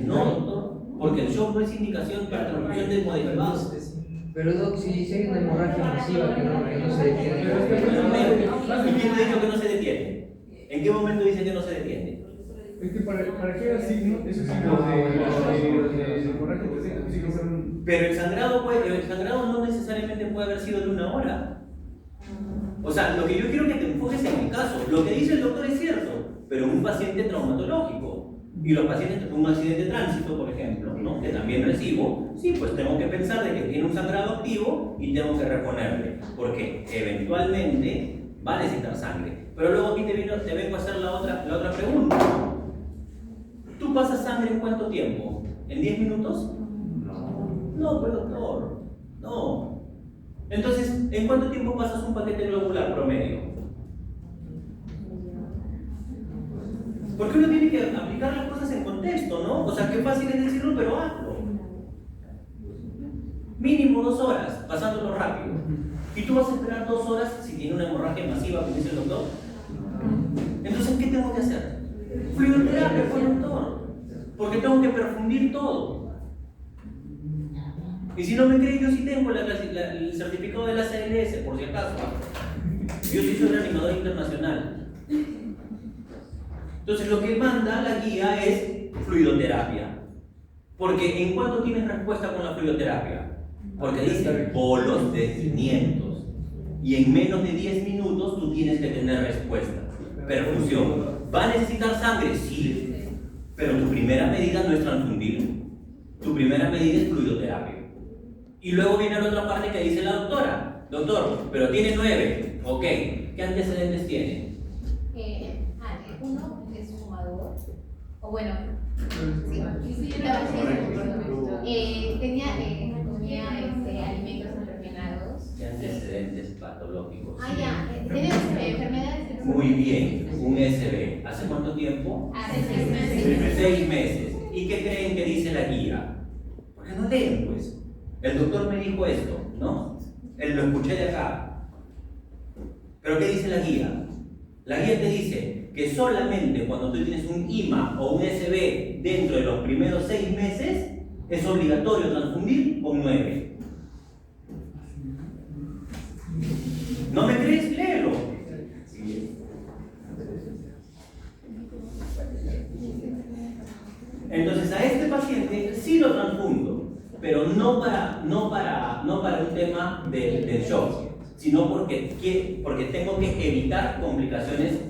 No, doctor. Porque el shock no es indicación para transfusión de hemoderivados. Pero Doc, si hay una hemorragia masiva que no se detiene. ¿Y quién te ha dicho que no se detiene? ¿En qué momento dice que no se detiene? Es que para qué era signo, esos signos de hemorragia, pues sí que son. Pero el sangrado no necesariamente puede haber sido de 1 hora. O sea, lo que yo quiero que te enfoques en el caso. Lo que dice el doctor es cierto, pero un paciente traumatológico. Y los pacientes con un accidente de tránsito, por ejemplo, ¿no? Que también recibo, sí, pues tengo que pensar de que tiene un sangrado activo y tengo que reponerle, porque eventualmente va a necesitar sangre. Pero luego aquí te vengo a hacer la otra pregunta. ¿Tú pasas sangre en cuánto tiempo? ¿En 10 minutos? No, pues doctor, no. Entonces, ¿en cuánto tiempo pasas un paquete globular promedio? Porque uno tiene que aplicar las cosas en contexto, ¿no? O sea, qué fácil es decirlo, pero hazlo. Mínimo 2 horas, pasándolo rápido. ¿Y tú vas a esperar 2 horas si tiene una hemorragia masiva, como dice el doctor? Entonces, ¿qué tengo que hacer? Fluidoterapia, doctor. Porque tengo que perfundir todo. Y si no me creen, yo sí tengo el certificado de la CLS, por si acaso. Yo sí soy reanimador internacional. Entonces lo que manda la guía es fluidoterapia. Porque ¿en cuánto tienes respuesta con la fluidoterapia? Porque dice bolos de 500. Y en menos de 10 minutos tú tienes que tener respuesta. Perfusión. ¿Va a necesitar sangre? Sí. Pero tu primera medida no es transfundir. Tu primera medida es fluidoterapia. Y luego viene la otra parte que dice la doctora. Doctor, pero tiene 9. Ok. ¿Qué antecedentes tiene? Uno es fumador, o bueno, tenía alimentos envenenados. ¿Qué antecedentes patológicos? Tenía enfermedades. Muy bien, un SB. ¿Hace cuánto tiempo? Hace 6 meses. 6 meses. ¿Y qué creen que dice la guía? Porque no leen, pues. El doctor me dijo esto, ¿no? Lo escuché de acá. ¿Pero qué dice la guía? La guía te dice que solamente cuando tú tienes un IMA o un SB dentro de los primeros 6 meses es obligatorio transfundir con 9. ¿No me crees? Léelo. Entonces a este paciente sí lo transfundo, pero no para un tema del shock, sino porque tengo que evitar complicaciones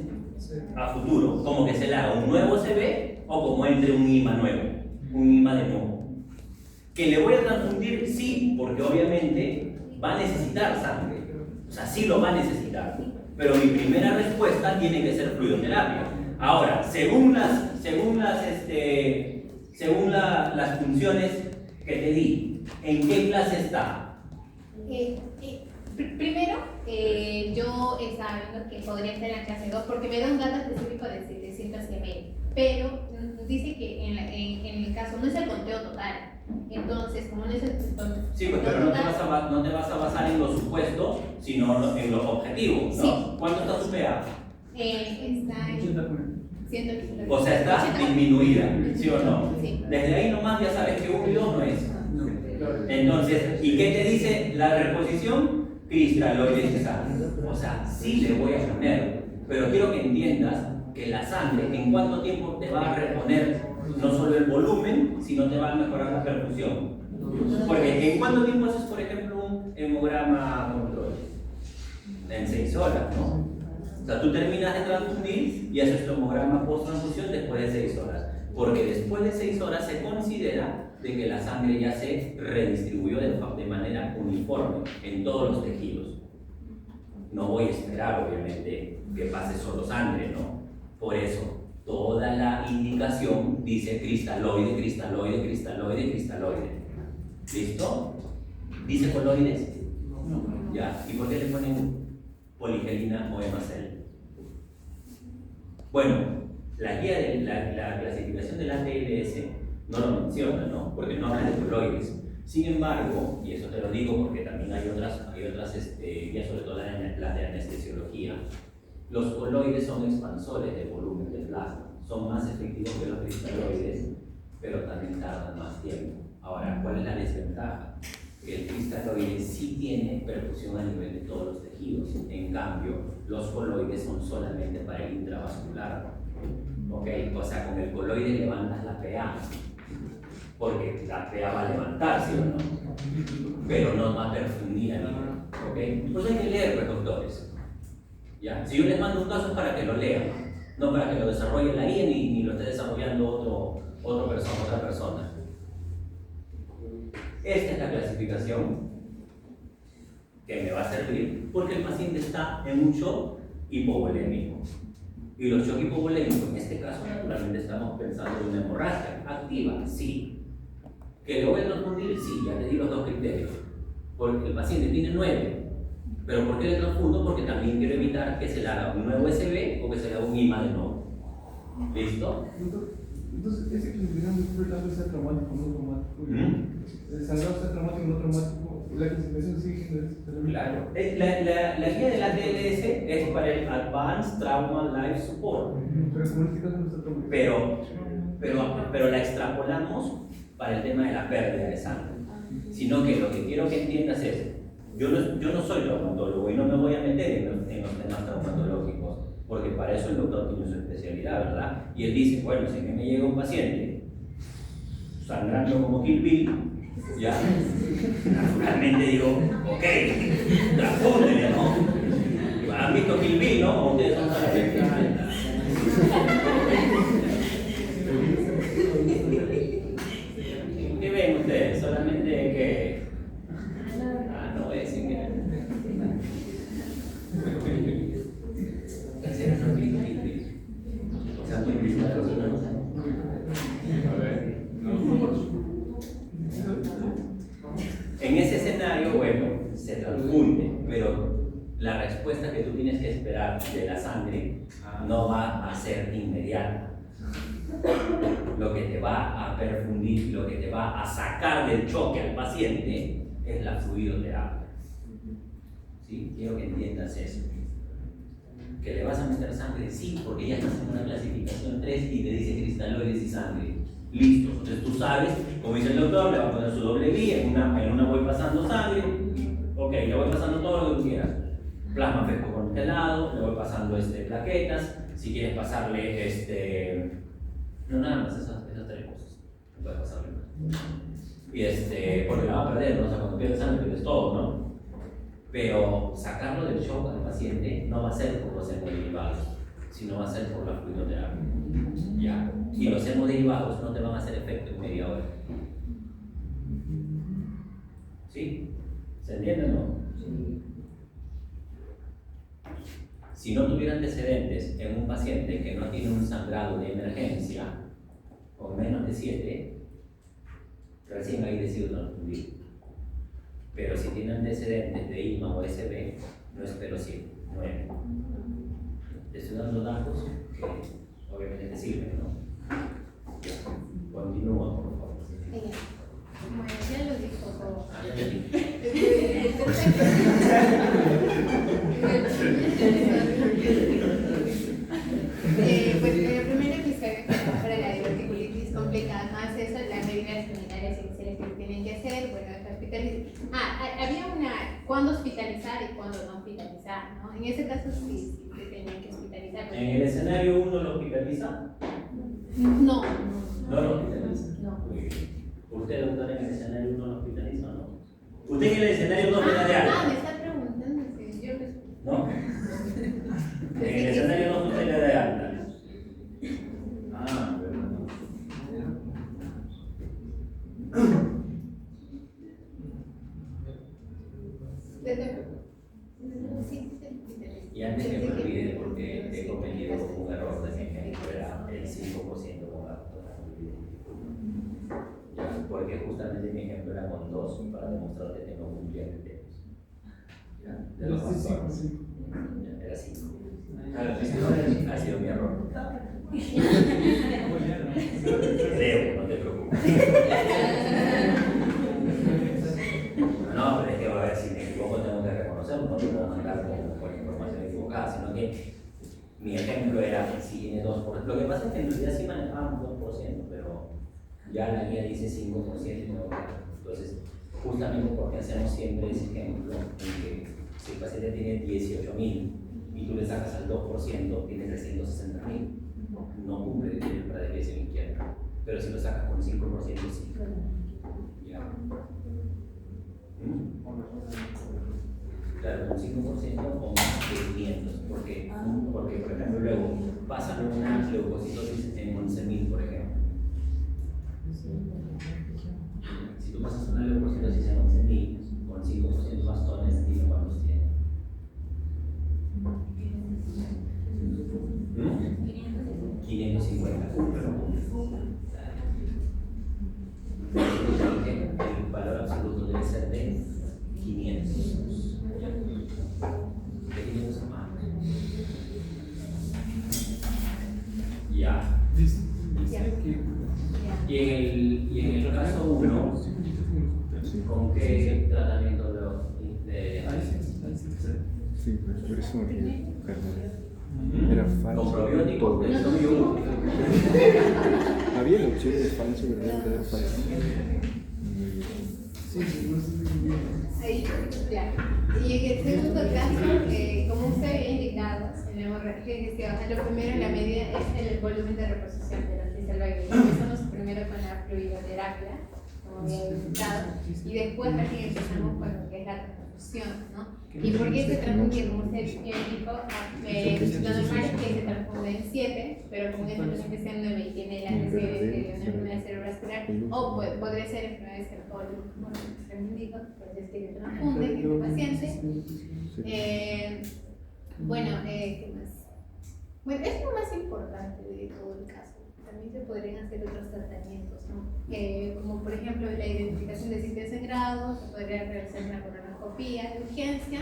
a futuro, como que se le haga un nuevo CB o como entre un IMA nuevo, un IMA de nuevo. Que le voy a transfundir, sí, porque obviamente va a necesitar sangre, o sea, sí lo va a necesitar, pero mi primera respuesta tiene que ser fluidoterapia. Ahora, según las funciones que te di, ¿en qué clase está? Primero, yo estaba viendo que podría estar en la clase 2 porque me da un dato específico de 700 ml, pero dice que en el caso no es el conteo total. Entonces, como no es el conteo sí, pues, pero no te vas a basar en lo supuesto, sino en lo objetivo, ¿no? Sí. ¿Cuánto está su PA? Está en 180. O sea, está disminuida, ¿sí o no? Sí. Desde ahí nomás ya sabes que 1 y 2 no es. Entonces, ¿y qué te dice la reposición? Cristraloides sanos. O sea, sí le voy a poner, pero quiero que entiendas que la sangre, en cuánto tiempo te va a reponer no solo el volumen, sino te va a mejorar la perfusión. Porque ¿en cuánto tiempo haces, por ejemplo, un hemograma control? En 6 horas, ¿no? O sea, tú terminas de transfundir y haces tu hemograma post-transfusión después de 6 horas. Porque después de 6 horas se considera de que la sangre ya se redistribuyó de manera uniforme en todos los tejidos. No voy a esperar, obviamente, que pase solo sangre, ¿no? Por eso, toda la indicación dice cristaloide, cristaloide, cristaloide, cristaloide. ¿Listo? ¿Dice coloides? No. ¿Ya? ¿Y por qué le ponen poligelina o hemacel? Bueno, la guía de la clasificación del ATLS no lo menciona, ¿no? Porque no habla de coloides. Sin embargo, y eso te lo digo porque también hay otras guías, sobre todo las de anestesiología, los coloides son expansores de volumen de plasma, son más efectivos que los cristaloides, pero también tardan más tiempo. Ahora, ¿cuál es la desventaja? Que el cristaloide sí tiene perfusión a nivel de todos los tejidos, en cambio, los coloides son solamente para el intravascular. ¿Ok? O sea, con el coloide levantas la PA, porque la PA va a levantarse, ¿o no? Pero no va a perfundir a nivel. ¿Ok? Pues hay que leer, pues, doctores. ¿Ya? Si yo les mando un caso es para que lo lean, no para que lo desarrolle la guía ni lo esté desarrollando otra persona. Esta es la clasificación que me va a servir porque el paciente está en un shock hipovolémico. Y los shocks hipovolémicos, en este caso, naturalmente estamos pensando en una hemorragia activa, sí. Que lo voy a transfundir, sí, ya te di los dos criterios. Porque el paciente tiene 9. ¿Pero por qué le transfundo? Porque también quiero evitar que se le haga un nuevo SB o que se le haga un IMA de nuevo. ¿Listo? Entonces, ese que nos digamos fue el sea traumático, no traumático. El sangrado sea traumático, no traumático. La clasificación sigue siendo eso. Claro. La guía de la ATLS es para el Advanced Trauma Life Support. Pero como en este caso no está traumático. Pero la extrapolamos para el tema de la pérdida de sangre. Sino que lo que quiero que entiendas es, yo no soy traumatólogo y no me voy a meter en los temas traumatológicos, porque para eso el doctor tiene su especialidad, ¿verdad? Y él dice, bueno, si a mí me llega un paciente sangrando como Kill Bill, ya, naturalmente digo, ok, transfúndele, ¿no? ¿Han visto Kill Bill, no? ¿O ustedes son solamente ¿qué ven ustedes? Solamente que... no voy a decir que... En ese escenario, bueno, se transfunde, pero la respuesta que tú tienes que esperar de la sangre no va a ser inmediata. Lo que te va a perfundir, lo que te va a sacar del choque al paciente es la fluidoterapia. ¿Sí? Quiero que entiendas eso. ¿Que le vas a meter sangre? Sí, porque ya estás en una clasificación 3 y te dice cristaloides y sangre. Listo. Entonces tú sabes, como dice el doctor, le va a poner su doble vía, en una voy pasando sangre. Ok, le voy pasando todo lo que tú quieras. Plasma fresco congelado, le voy pasando plaquetas. Si quieres pasarle no, nada más, esas 3 cosas. No puedes pasarle más. Y porque la va a perder, ¿no? O sea, cuando pierdes sangre pierdes todo, ¿no? Pero sacarlo del shock al paciente no va a ser por los hemoderivados, sino va a ser por la fluidoterapia. ¿Ya? Y los hemoderivados no te van a hacer efecto en media hora. ¿Sí? ¿Se entiende o no? Sí. Si no tuviera antecedentes en un paciente que no tiene un sangrado de emergencia con menos de 7, recién ahí decido transfundir. Pero si tiene antecedentes de IMA o SB, no espero 7, 9. Te estoy dando datos que obviamente te sirven, ¿no? Continúa, por favor. Bueno, ya lo dijo todo. Pues primero que se para la diverticulitis complicada, no es eso, las medidas sanitarias iniciales que tienen que hacer, bueno, había cuándo hospitalizar y cuándo no hospitalizar, ¿no? En ese caso sí se tenían que hospitalizar. ¿En el escenario 1 lo hospitaliza? No. ¿No lo hospitaliza? No. ¿Usted, doctor, en el escenario 1 lo hospitaliza o no? ¿Usted en el escenario 2 queda de alta? Me está preguntando si yo ¿No? En el escenario 2 usted le da de alta. Y antes que me olvide, porque he cometido un error de mi ejemplo, era el 5% con la ya, porque justamente mi ejemplo era con 2 para demostrar que no cumplía criterios. Ya, de los factores. Ya, era 5. Ha sido mi error. Creo, no te preocupes. No, pero es que va a ver, si me equivoco tengo que reconocerlo, no te puedo mandar con información equivocada, sino que mi ejemplo era si tiene 2%. Lo que pasa es que en realidad sí manejábamos 2%, pero ya la guía dice 5% y no. Entonces, justamente porque hacemos siempre ese ejemplo en que si el paciente tiene 18.000 y tú le sacas al 2%, tiene 360.000. No cumple criterios para desviación izquierda. Pero si lo sacas con 5%, sí. Ya. Claro, con 5% o más de 500, porque por ejemplo luego pasan una leucocitosis en 11.000, por ejemplo. Si tú pasas una leucocitosis en 11.000 con 5% bastones, dime cuántos tiene. 550. El valor absoluto debe ser de 500. De 500 más. Ya. Y en el caso 1, ¿con qué tratamiento de Sí, pues por eso era falso. con probiótico? Todo. Había la opción de falso, ¿verdad? Era falso. Ahí, ya. Y en el segundo caso, como usted había indicado, en la hemorragia que se baja, lo primero en la media es el volumen de reposición de la fisalvaria. Empezamos primero con la fluidoterapia, como había indicado, y después aquí empezamos con lo que es la transfusión, ¿no? ¿Y por qué se transfunde? Como usted indicó, lo normal es que se transfunde en 7, pero como este paciente sea 9 y tiene la antecedente de una enfermedad cerebrovascular, o podría ser enfermedad cerebral, bueno, se me indica, pues es que se transfunde en este paciente. Bueno, ¿qué más? Bueno, es lo más importante de todo el caso. También se podrían hacer otros tratamientos, ¿no? Como por ejemplo la identificación de sitios sangrados, se podría realizar una colonoscopía de urgencia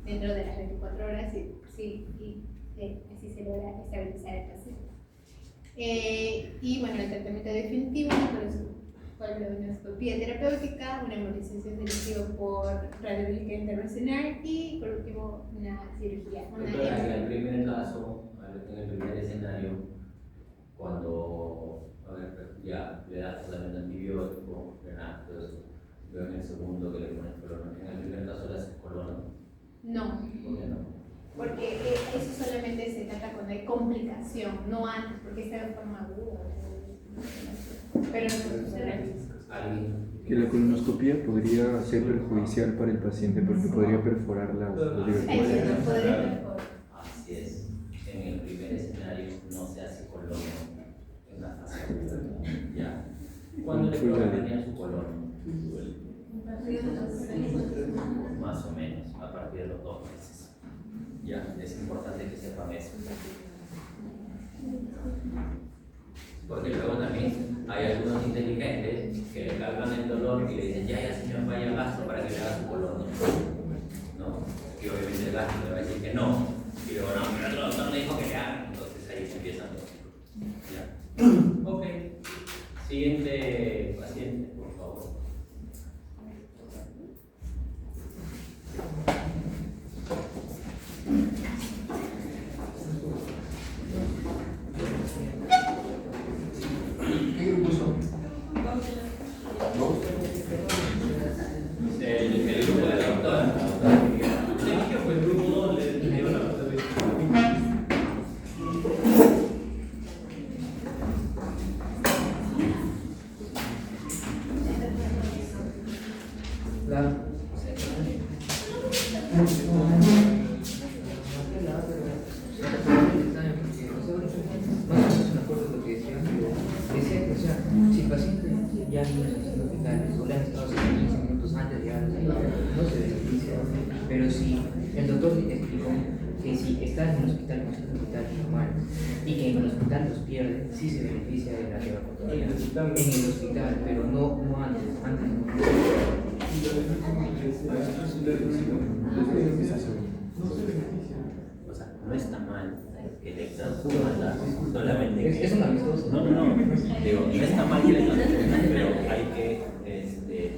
dentro de las 24 horas y así se logra estabilizar el paciente. Y bueno, el tratamiento definitivo por colonoscopía terapéutica, una embolización selectiva por radiológica intervencional y por último una cirugía. Doctora, en el primer caso, en el primer escenario, cuando ya le das tratamiento antibiótico, entonces luego en el segundo que le pones colon, en el primer caso le haces colon. No. ¿Por qué no? Porque eso solamente se trata cuando hay complicación, no antes, porque está de forma aguda. Pero no se realiza. Que la colonoscopía podría ser perjudicial para el paciente porque podría perforar la divertícula. Así es. En el primer escenario no se hace colon en la fase ya. ¿Cuándo le programarían su colon? Más o menos, a partir de los 2 meses. Ya, es importante que sepan eso. Porque luego también hay algunos inteligentes que le calman el dolor y le dicen, ya señor, vaya al gastro para que le haga su colon. ¿No? Y obviamente el gastro le va a decir que no. Y luego, no, pero el otro doctor me dijo que le haga. Entonces ahí se empiezan los. Ya. Ok. Siguiente paciente, por favor. ¿Qué grupo son? ¿Dos? El grupo de la doctora. ¿Qué fue el grupo 2? Le dio la doctora. Si el paciente ya vino haciendo fecales o le han estado haciendo 15 minutos antes de llegar al no se beneficia. Pero si el doctor explicó que si estás en el hospital no es un hospital normal y que en el hospital los pierde, sí se beneficia de la levacotomía. En el hospital, pero no antes. O sea, no está mal que le transfuman, solamente que... Es un amistoso. No, digo, no está mal que le transfuman, pero hay que,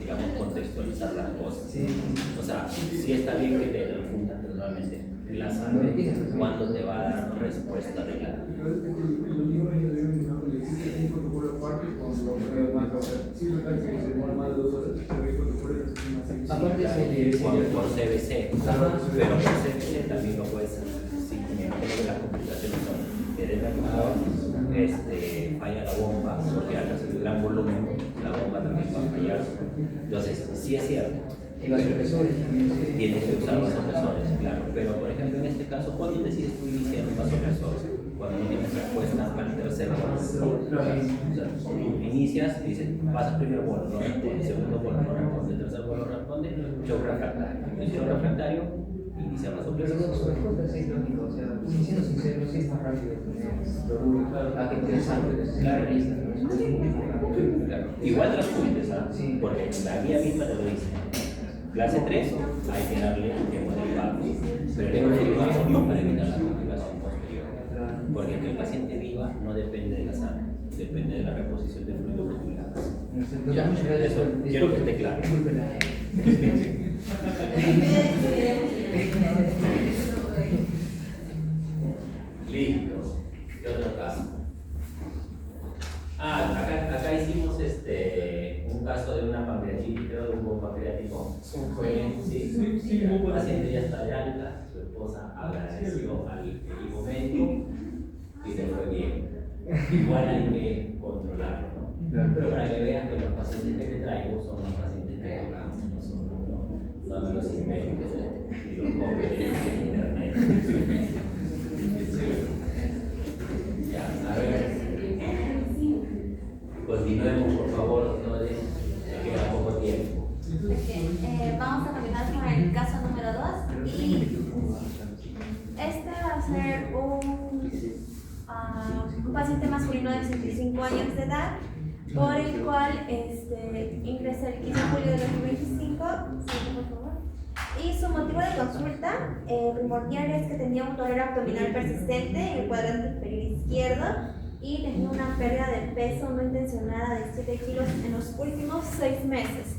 digamos, contextualizar las cosas. Sí. O sea, sí está bien que te transfundan totalmente la sangre, cuando te va a dar respuesta de la... Aparte por CBC, pero por CBC también lo puedes hacer. Si me imagino que las complicaciones son que debe falla la bomba, porque al hacer gran volumen, la bomba también va a fallar. Entonces, sí es cierto. Y los profesores Tienes que usar vasopresores, claro. Pero, por ejemplo, en este caso, ¿cuándo decides tú iniciar un vasopresor? Cuando no tienes respuesta al tercer vasopresor. O sea, tú inicias y dices, pasas primero bolo, no responde, segundo bolo, no responde, tercer bolo responde, shock refractario. El shock refractario inicia vasopresor. Pero su respuesta sí es lógica, o sea, siendo sincero, sí es más rápido a que te sangre, Claro. Igual transfundes, ¿sabes? Sí. Porque la guía misma te lo dice. Clase 3 hay que darle hemoderivados, pero el hemoderivados no para evitar la complicación posterior. Porque que el paciente viva no depende de la sangre, depende de la reposición de fluido muscular. Ya, eso quiero que esté claro. Listo. ¿Qué otro caso? Acá hicimos un caso de una pancreatitis, creo, de un buen pancreático. Sí, el paciente ya está de alta, su esposa agradeció al equipo médico y le fue bien. Igual hay que controlarlo, ¿no? Pero para que vean que los pacientes que te traigo son los pacientes que tocamos nosotros, no los inventos y los copios de internet. Ya, a ver. Continuemos, por favor, doctores. Ya queda poco tiempo. Vamos a continuar con el caso número 2 y este va a ser un paciente masculino de 65 años de edad por el cual ingresa el 15 de julio de 2025. Por favor. Y su motivo de consulta primordial es que tenía un dolor abdominal persistente en el cuadrante inferior izquierdo y tenía una pérdida de peso no intencionada de 7 kilos en los últimos 6 meses.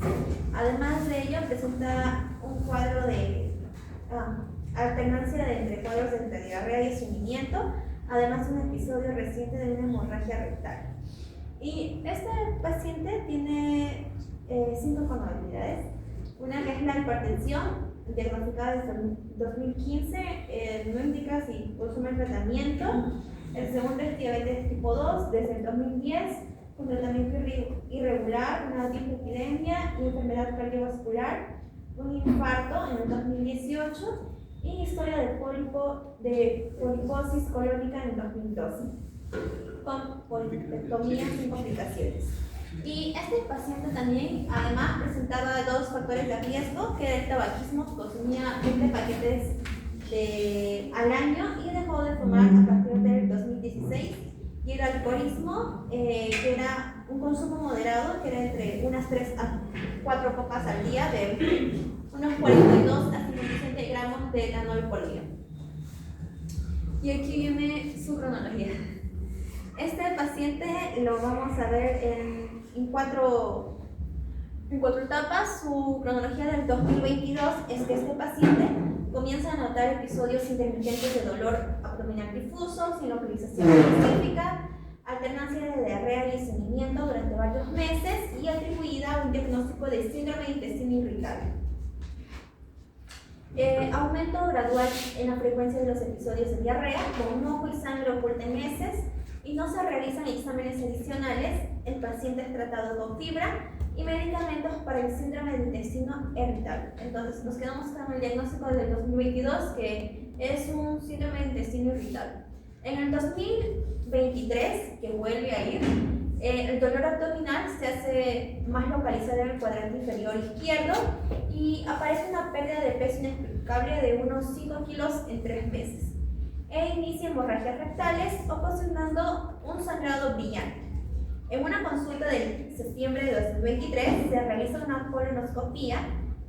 Además de ello, presenta un cuadro de alternancia entre cuadros de diarrea y estreñimiento, además de un episodio reciente de una hemorragia rectal. Y este paciente tiene 5 comorbilidades. Una que es la hipertensión, diagnosticada desde 2015, no indica si consume el tratamiento. El segundo es diabetes tipo 2 desde el 2010, con tratamiento irregular, una dislipidemia y enfermedad cardiovascular, un infarto en el 2018 y historia de poliposis colónica en el 2012, con polipectomía sin complicaciones. Y este paciente también, además, presentaba 2 factores de riesgo, que era el tabaquismo, consumía 20 paquetes al año y dejó de fumar a partir del 2016, y el alcoholismo, que era un consumo moderado, que era entre unas 3 a 4 copas al día, de unos 42 a 57 gramos de etanol por día. Y aquí viene su cronología. Este paciente lo vamos a ver en cuatro etapas. Su cronología del 2022 es que este paciente comienza a notar episodios intermitentes de dolor abdominal difuso, sin localización específica, alternancia de diarrea y estreñimiento durante varios meses y atribuida a un diagnóstico de síndrome de intestino irritable. Aumento gradual en la frecuencia de los episodios de diarrea, con moco y sangre oculta en heces, y no se realizan exámenes adicionales. El paciente es tratado con fibra y medicamentos para el síndrome del intestino irritable. Entonces nos quedamos con el diagnóstico del 2022, que es un síndrome del intestino irritable. En el 2023, que vuelve a ir, el dolor abdominal se hace más localizado en el cuadrante inferior izquierdo y aparece una pérdida de peso inexplicable de unos 5 kilos en 3 meses e inicia hemorragias rectales, ocasionando un sangrado brillante. En una consulta del septiembre de 2023 se realiza una colonoscopía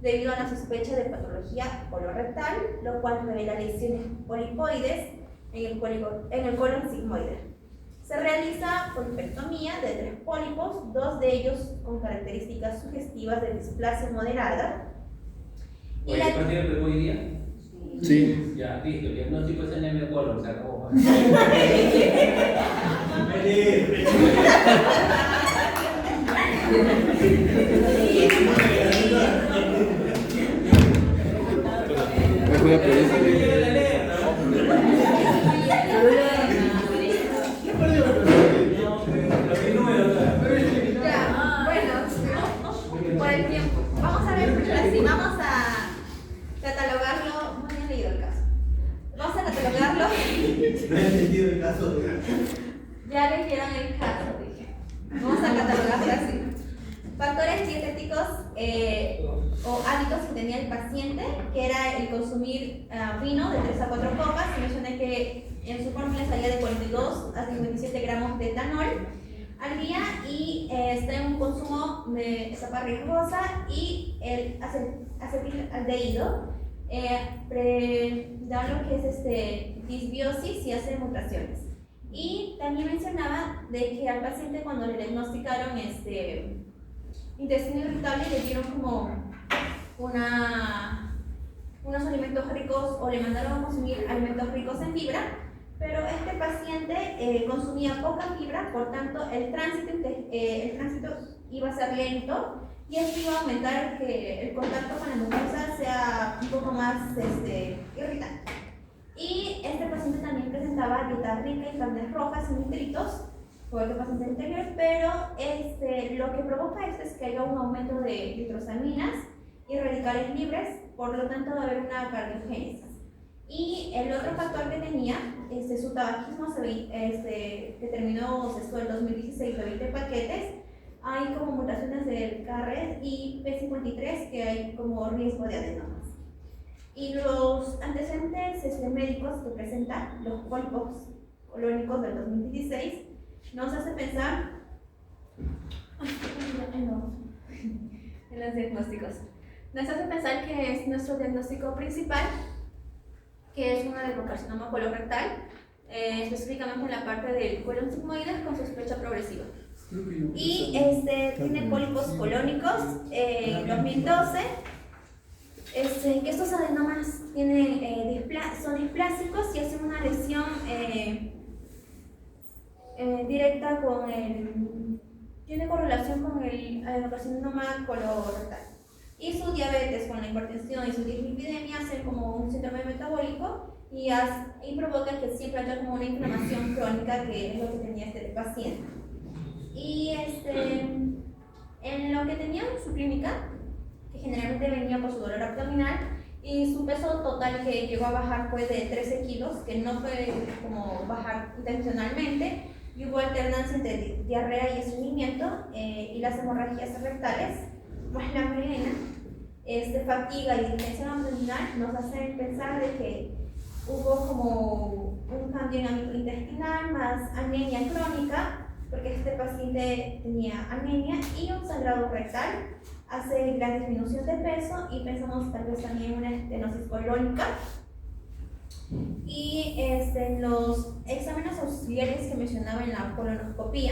debido a la sospecha de patología colorectal, lo cual revela lesiones polipoides en el colon sigmoide. Se realiza polipectomía de 3 pólipos, 2 de ellos con características sugestivas de displasia moderada. Oye, ¿partido el hoy día? Sí. Ya, listo, el diagnóstico es anemia colon, se acabó. Me voy a pedir. Ya, bueno, por el tiempo. Vamos a ver, así, vamos a catalogarlo. Muy bien leído el caso. Vamos a catalogarlo. No he entendido el caso. Ya leyeron el caso, dije. Vamos a catalogarlo así. Factores dietéticos o hábitos que tenía el paciente, que era el consumir vino de 3 a 4 copas. Mencioné que en su fórmula salía de 42 a 57 gramos de etanol al día y está en un consumo de etapa riesgosa y el acetaldehído da lo que es disbiosis y hace mutaciones. Y también mencionaba de que al paciente cuando le diagnosticaron intestino irritable le dieron como unos alimentos ricos o le mandaron a consumir alimentos ricos en fibra, pero este paciente consumía poca fibra, por tanto el tránsito iba a ser lento y esto iba a aumentar que el contacto con la mucosa sea un poco más irritante. Y este paciente también presentaba dieta rica en carnes rojas y nitritos, por el paciente anterior, pero lo que provoca esto es que haya un aumento de nitrosaminas y radicales libres, por lo tanto va a haber una cardiogénesis. Y el otro factor que tenía, su tabaquismo que terminó cesó en 2016 de 20 paquetes, hay como mutaciones del KRAS y P53 que hay como riesgo de adenomas. Y los antecedentes médicos que presentan los pólipos colónicos del 2016 nos hace pensar en los diagnósticos. Nos hace pensar que es nuestro diagnóstico principal, que es un adenocarcinoma colorectal, específicamente en la parte del colon sigmoide con sospecha progresiva. Y tiene pólipos colónicos en 2012. Que estos adenomas son displásicos y hacen una lesión directa tiene correlación con el adenocarcinoma colorectal. Y su diabetes con la hipertensión y su dislipidemia hacen como un síndrome metabólico y provoca que siempre haya como una inflamación crónica, que es lo que tenía este paciente. Y en lo que tenía en su clínica, que generalmente venía por su dolor abdominal, y su peso total que llegó a bajar fue de 13 kilos, que no fue como bajar intencionalmente, y hubo alternancia entre diarrea y estreñimiento y las hemorragias rectales, más la migraña, fatiga y distensión abdominal nos hacen pensar de que hubo como un cambio en ámbito intestinal, más anemia crónica, porque este paciente tenía anemia y un sangrado rectal, hace la disminución de peso y pensamos tal vez también una estenosis colónica. Y en los exámenes auxiliares que mencionaba en la colonoscopía,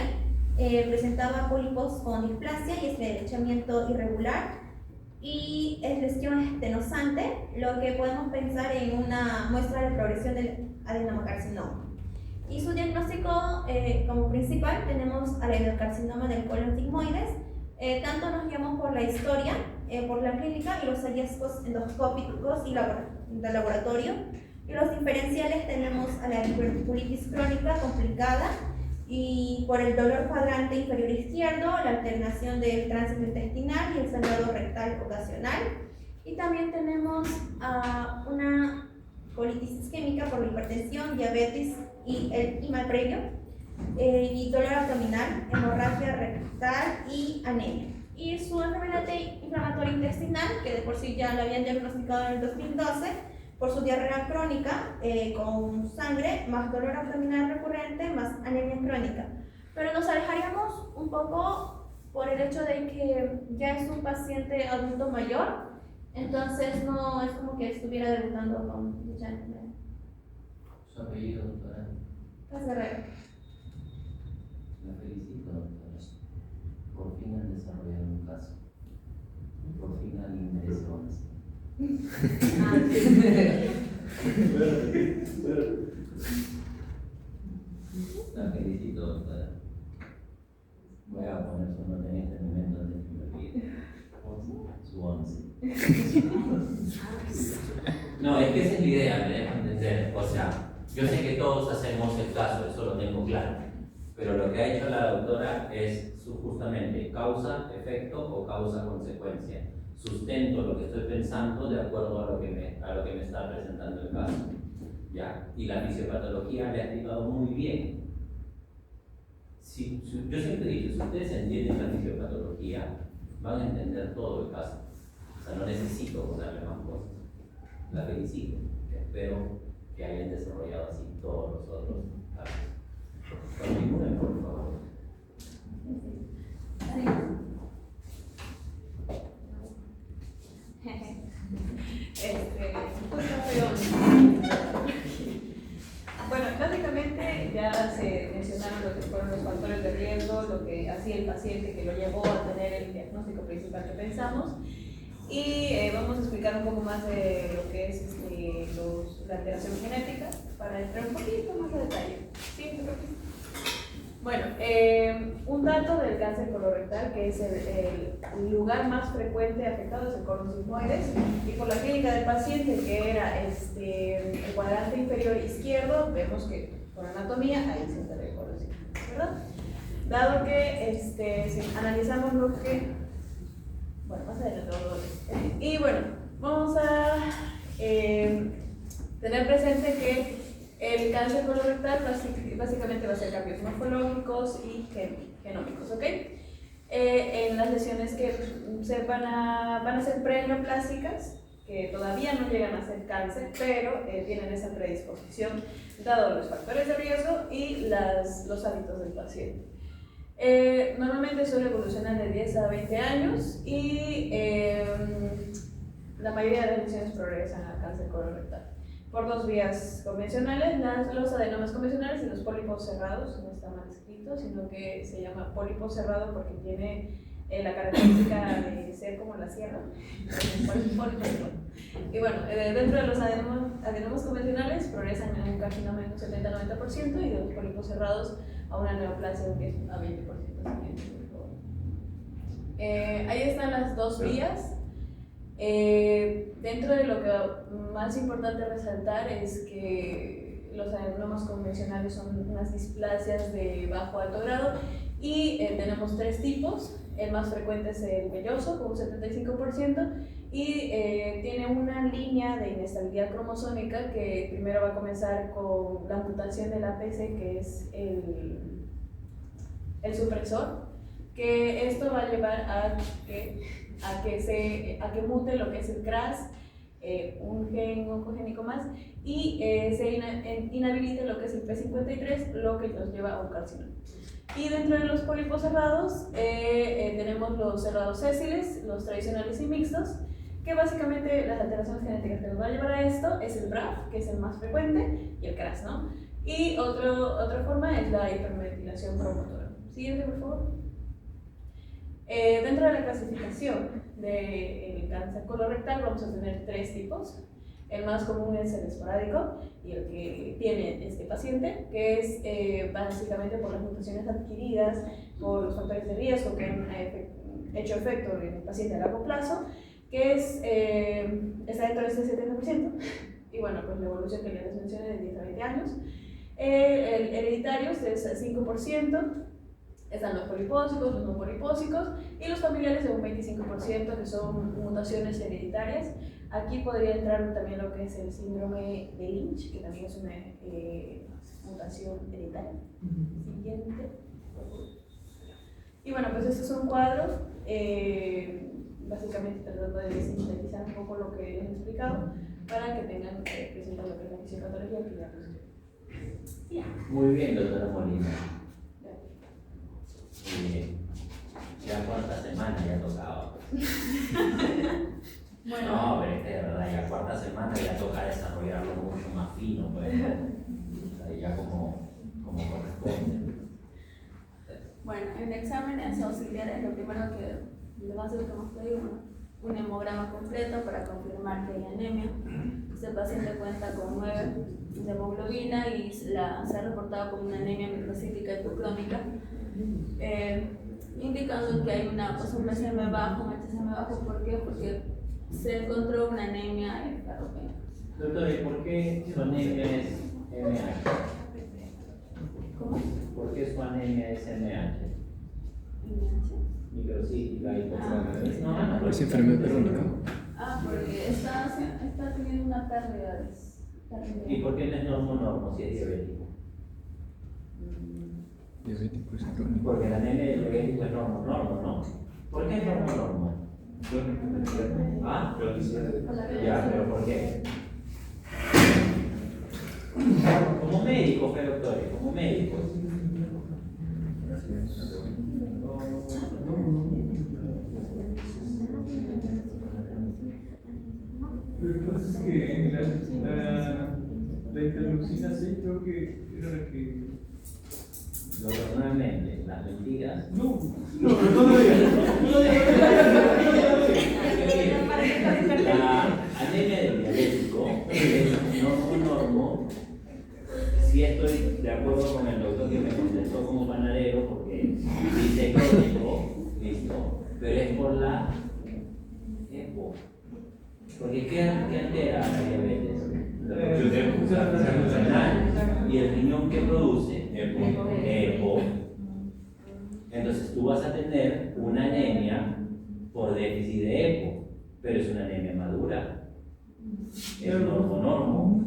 presentaba pólipos con displasia y estrechamiento irregular y lesión estenosante, lo que podemos pensar en una muestra de progresión del adenocarcinoma. Y su diagnóstico como principal tenemos al adenocarcinoma del colon sigmoides. Tanto nos guiamos por la historia, por la clínica y los hallazgos endoscópicos y de laboratorio. Y los diferenciales tenemos a la diverticulitis crónica complicada y por el dolor cuadrante inferior izquierdo, la alternación del tránsito intestinal y el sangrado rectal ocasional. Y también tenemos una colitis isquémica por la hipertensión, diabetes y el mal previo, y dolor abdominal, hemorragia rectal y anemia. y su enfermedad inflamatoria intestinal, que de por sí ya la habían diagnosticado en el 2012, por su diarrea crónica con sangre, más dolor abdominal recurrente, más anemia crónica. Pero nos alejaríamos un poco por el hecho de que ya es un paciente adulto mayor, entonces no es como que estuviera debutando con dicha enfermedad. Su apellido, doctora. Paz Guerrero. La felicito, doctora. Por fin han desarrollado un caso. Por fin alguien merece avance. La felicito, doctora. Voy a poner su nota en este momento antes que me olvide. Su 11. No, es que esa es la idea, me dejan entender. O sea, yo sé que todos hacemos el caso, eso lo tengo claro. Pero lo que ha hecho la doctora es justamente causa, efecto o causa-consecuencia. Sustento lo que estoy pensando de acuerdo a lo que me está presentando el caso. ¿Ya? Y la fisiopatología le ha explicado muy bien. Yo siempre he dicho, si ustedes entienden la fisiopatología, van a entender todo el caso. O sea, no necesito ponerle más cosas. La felicito. Espero que hayan desarrollado así todos los otros casos. Continúen, por favor. Bueno, básicamente ya se mencionaron lo que fueron los factores de riesgo, lo que hacía el paciente que lo llevó a tener el diagnóstico principal que pensamos. Y vamos a explicar un poco más de lo que es la alteración genética para entrar un poquito más a detalle. ¿Sí? Bueno, un dato del cáncer colorectal, que es el lugar más frecuente afectado, es el colon sigmoides, y por la clínica del paciente, que era el cuadrante inferior izquierdo, vemos que por anatomía ahí se encuentra el colon sigmoides, ¿verdad? Dado que si analizamos lo que... Bueno, más adelante vamos a ver. Y bueno, vamos a tener presente que el cáncer colorectal básicamente va a ser cambios morfológicos y genómicos, ¿ok? En las lesiones que van a ser preneoplásicas, que todavía no llegan a ser cáncer, pero tienen esa predisposición dado los factores de riesgo y los hábitos del paciente. Normalmente suele evolucionar de 10 a 20 años y la mayoría de las lesiones progresan a cáncer colorectal por dos vías convencionales, los adenomas convencionales y los pólipos cerrados. No está mal escrito, sino que se llama pólipo cerrado porque tiene la característica de ser como la sierra. Y bueno, dentro de los adenomas convencionales progresan en un carcinoma de un 70-90% y de los pólipos cerrados a una neoplasia de un 10 a 20%. Ahí están las dos vías. Dentro de lo que más importante resaltar es que los adenomas convencionales son unas displasias de bajo alto grado y tenemos tres tipos. El más frecuente es el velloso con un 75% y tiene una línea de inestabilidad cromosómica que primero va a comenzar con la mutación del APC, que es el supresor, que esto va a llevar a que mute lo que es el CRAS, un gen oncogénico más, y se inhabilite lo que es el P53, lo que nos lleva a un carcinoma. Y dentro de los pólipos cerrados tenemos los cerrados sésiles, los tradicionales y mixtos, que básicamente las alteraciones genéticas que nos va a llevar a esto es el BRAF, que es el más frecuente, y el CRAS, ¿no? Y otra forma es la hipermetilación promotora. Siguiente, por favor. Dentro de la clasificación del cáncer colorectal vamos a tener tres tipos. El más común es el esporádico y el que tiene este paciente, que es básicamente por las mutaciones adquiridas, por los factores de riesgo que han hecho efecto en el paciente a largo plazo, que está dentro de este 70%. Y bueno, pues la evolución que les mencioné de 10 a 20 años. El hereditario es 5%. Están los polipósicos, los no polipósicos y los familiares de un 25%, que son mutaciones hereditarias. Aquí podría entrar también lo que es el síndrome de Lynch, que también es una mutación hereditaria. Siguiente. Y bueno, pues estos son cuadros Básicamente tratando de sintetizar un poco lo que les he explicado para que tengan presente lo que es la fisiopatología que ya pues. Muy bien, doctora Molina. Muy bien. Ya cuarta semana ya tocaba. Bueno. No, pero es que de verdad, ya cuarta semana ya toca desarrollarlo mucho más fino, pues. O sea, ya como corresponde. Bueno, en exámenes auxiliares lo primero que le va a hacer, como te digo, un hemograma completo para confirmar que hay anemia. Este paciente cuenta con 9 de hemoglobina y se ha reportado como una anemia microcítica hipocrómica, indicando que hay un BCM bajo, un HCM bajo. ¿Por qué? Porque se encontró una anemia en ferropenia. Doctor, ¿y por qué su anemia es MH? ¿Cómo? ¿Por qué su anemia es MH? Microcítica hipocrómica. Es enfermedad perónica. Porque está teniendo una pérdida. ¿Y por qué no es normo si es diabético? Diabético es crónico. Porque la anemia del diabético es normo, ¿no? ¿Por qué es normo? ¿Ah? Ya, pero ¿por qué? Como médicos, pero doctores, como médicos. Lo que pasa es que la interleucina 6 creo que era la que... Normalmente, las mentiras. No lo digas. La anemia del diabético es normo. Si estoy de acuerdo con el doctor que me contestó como panadero, porque dice crónico, listo, pero es por la EPO. Porque ¿qué altera la diabetes? La función renal. Y el riñón que produce EPO. Entonces tú vas a tener una anemia por déficit de EPO, pero es una anemia madura. Es normo.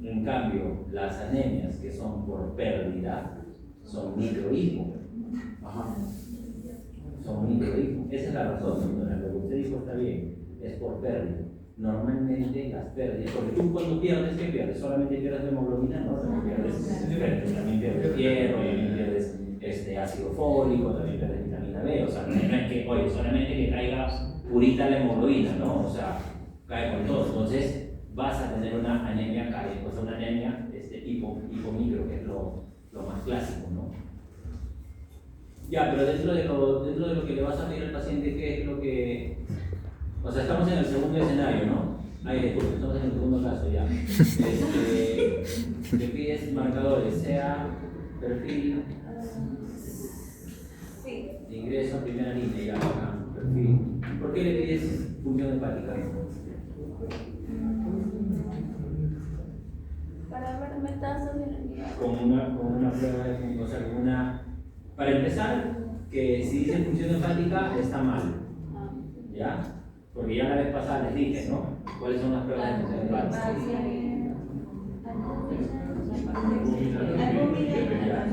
En cambio, las anemias que son por pérdida son microhipo. Son microhipo. Esa es la razón, doctora. Lo que usted dijo está bien, es por pérdida. Normalmente las pérdidas, porque tú cuando pierdes, ¿qué pierdes? ¿Solamente pierdes la hemoglobina? No, también pierdes hierro, también pierdes ácido fólico, también pierdes vitamina B. O sea, no es que, oye, solamente que caiga purita la hemoglobina, ¿no? O sea, cae con todo. Entonces, vas a tener una anemia o sea, una anemia hipomicro, que es lo más clásico, ¿no? Ya, pero dentro de lo que le vas a pedir al paciente, ¿qué es lo que...? O sea, estamos en el segundo escenario, ¿no? Disculpe, estamos en el segundo caso ya. Le pides marcadores, sea perfil de ingreso a primera línea, ya acá, perfil. ¿Por qué le pides función hepática? Para ver metástasis en el hígado. Con una prueba de, o sea, con una... Para empezar, que si dice función hepática está mal, ¿ya? Porque ya la vez pasada les dije, ¿no? ¿Cuáles son las pruebas de función hepática?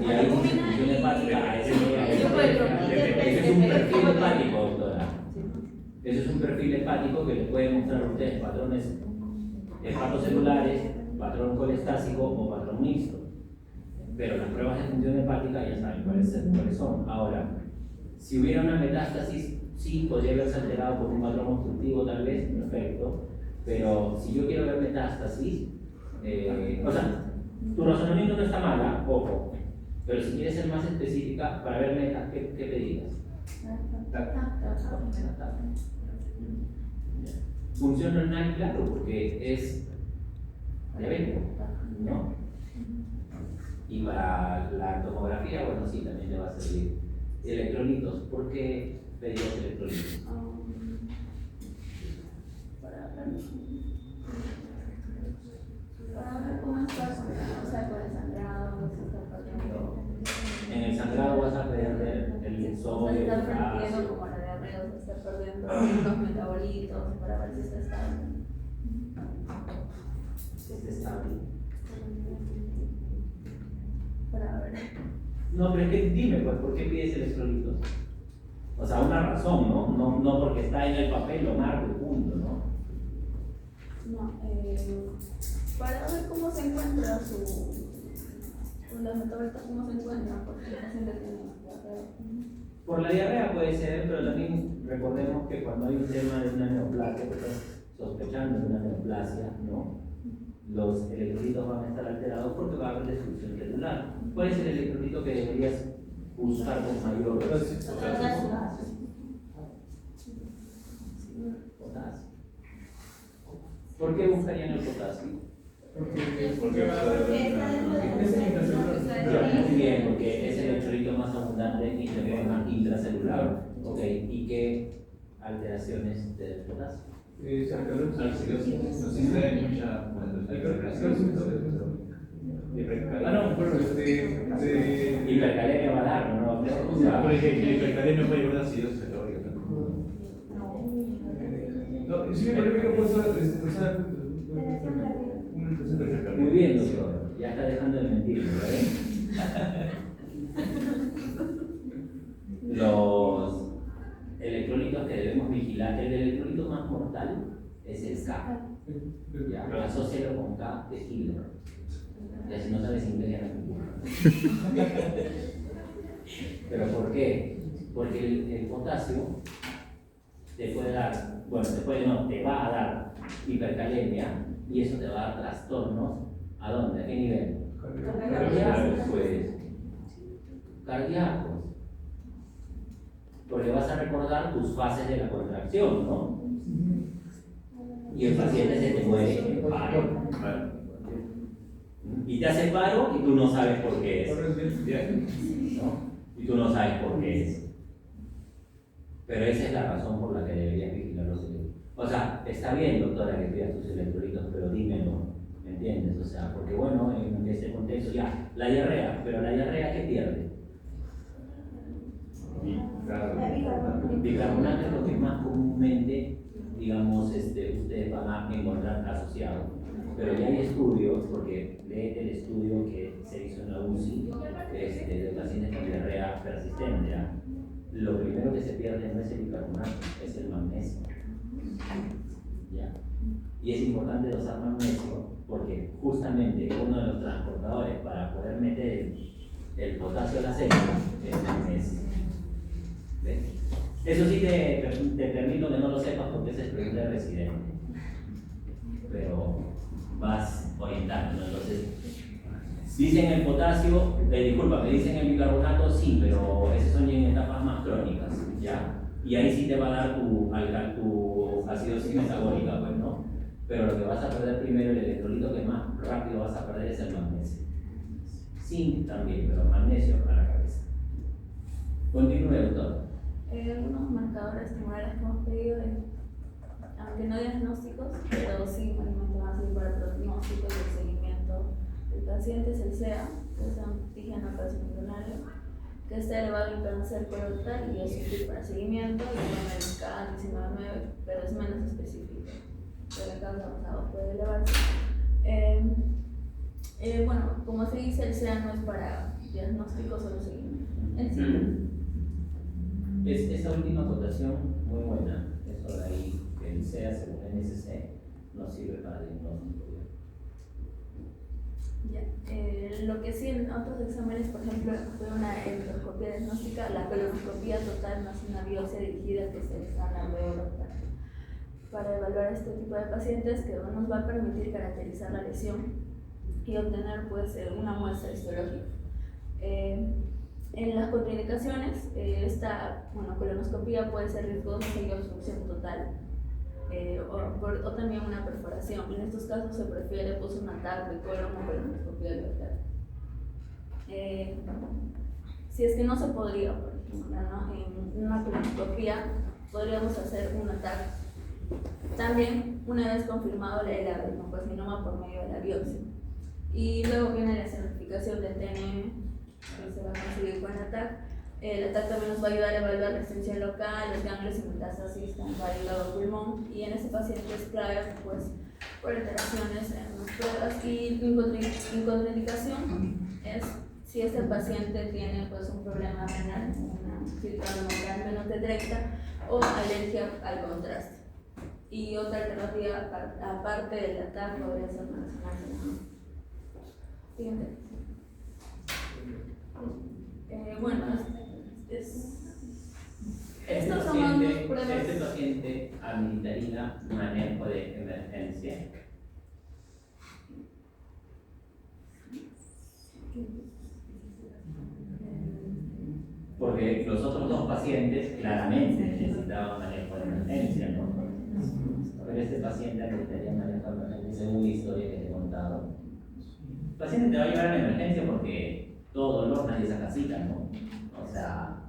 Y ahí dice función hepática, ese es un perfil hepático, doctora. Ese es un perfil hepático que les puede mostrar a ustedes patrones hepatocelulares, patrón colestásico o patrón mixto. Pero las pruebas de función hepática ya saben cuáles son. Ahora, si hubiera una metástasis, sí, podría haberse alterado por un patrón obstructivo tal vez, perfecto. Pero si yo quiero ver metástasis, o sea, tu razonamiento no está mal, ojo. Pero si quieres ser más específica, para ver metas, ¿qué pedirías? Función renal, claro, porque es diabético, ¿no? Y para la tomografía, bueno, sí, también le va a servir. Electrolitos, ¿por qué pedías electrolitos? Para ver cómo está, o sea, con el sangrado, se está perdiendo. En el sangrado vas a perder el sodio, Se está el perdiendo potasio. como la diarrea, se está perdiendo los metabolitos para ver si está estable. Si está estable. Para ver. No, pero es que dime, pues, ¿por qué pides electrolitos? O sea, una razón, no porque está en el papel lo marco y punto, ¿no? No, para ver cómo se encuentra la metabólica, cómo se encuentra, porque el paciente tiene diarrea. Por la diarrea puede ser, pero también recordemos que cuando hay un tema de una neoplasia, que estás sospechando de una neoplasia, ¿no? Los electrolitos van a estar alterados porque va a haber destrucción celular. ¿Cuál es el electrolito que deberías buscar con mayor potasio? Potasio. ¿Por qué buscarían el potasio? Porque va a haber Muy bien, porque es el electrolito más abundante y de forma intracelular. Ok, ¿y qué alteraciones del potasio? Hipercalemia va a dar, ¿no? Porque el hipercalemia puede llevar a acidosis metabólica. No, sí, pero yo puedo usar. Muy bien, doctor. Ya está dejando de mentir, ¿verdad? Los electrolitos que debemos vigilar, el electrolito más mortal es el K. Ya, asócialo con K de hilo. Ya si no sabes inglés ya no me. ¿Pero por qué? Porque el potasio te puede dar, bueno, te va a dar hipercalemia y eso te va a dar trastornos. ¿A dónde? ¿A qué nivel? Cardíacos, pues. Cardíacos. Porque vas a recordar tus fases de la contracción, ¿no? Y el paciente se te muere en paro. Y te hace paro y tú no sabes por qué es. ¿No? Y tú no sabes por qué es. Pero esa es la razón por la que deberías vigilar los electrolitos. O sea, está bien, doctora, que pidas tus electrolitos, pero dímelo, ¿me entiendes? O sea, porque bueno, en este contexto ya, la diarrea, pero la diarrea, ¿qué pierde? Bicarbonato es lo que más comúnmente, digamos, ustedes van a encontrar asociado. Pero ya hay estudios, porque léete el estudio que se hizo en la UCI de pacientes con diarrea persistente. ¿Ya? Lo primero que se pierde no es el bicarbonato, es el magnesio. ¿Ya? Y es importante dosar magnesio porque justamente uno de los transportadores para poder meter el potasio a la célula es magnesio. ¿Ves? Eso sí te permito que no lo sepas porque esa es pregunta de residente. Pero vas orientando, ¿no? Entonces, dicen el potasio, disculpa, me dicen el bicarbonato, sí, pero esos son ya en etapas más crónicas, ¿ya? Y ahí sí te va a dar tu acidosis metabólica, pues, ¿no? Pero lo que vas a perder primero, el electrolito que más rápido vas a perder es el magnesio. Zinc también, pero magnesio a la cabeza. Continúe, doctor. Algunos marcadores tumorales que hemos pedido, aunque no diagnósticos, pero sí más bien para el diagnóstico y el seguimiento del paciente, es el CEA, que es antígeno calciumionario, que está elevado en cáncer colorectal y es útil para seguimiento, y bueno, el K19, pero es menos específico, pero el cáncer avanzado puede elevarse. Bueno, como se dice, el CEA no es para diagnóstico, solo seguimiento. Esta última acotación muy buena, eso de ahí, que el CEA según NSC no sirve para diagnóstico. Lo que sí en otros exámenes, por ejemplo, fue una endoscopia diagnóstica, la colonoscopia total más una biopsia dirigida que se examina luego para evaluar este tipo de pacientes, que nos va a permitir caracterizar la lesión y obtener pues una muestra histológica. En las contraindicaciones, esta colonoscopia puede ser riesgosa si hay obstrucción total o también una perforación. En estos casos se prefiere pues un ataque de colon o colonoscopia bilateral. Si es que no se podría, por ejemplo, ¿no? En una colonoscopia podríamos hacer un ataque. También, una vez confirmado el adenocarcinoma por medio de la biopsia. Y luego viene la certificación del TNM, que se va a conseguir con ATAC. El ATAC también nos va a ayudar a evaluar la extensión local, los ganglios y metástasis tanto al hígado pulmón, y en ese paciente es clave pues, por alteraciones en las pruebas. Y mi contraindicación es si este paciente tiene pues un problema renal, una filtrado renal menos de 30 o alergia al contraste. Y otra alternativa aparte del TAC podría ser nacional. Siguiente. Bueno, estos son unos pruebas. Este paciente ameritaría manejo de emergencia. Porque los otros dos pacientes claramente necesitaban manejo de emergencia, ¿no? Pero este paciente ameritaría manejo de emergencia según la historia que te he contado. El paciente te va a llevar a la emergencia porque todo dolor nadie saca cita, ¿no? O sea,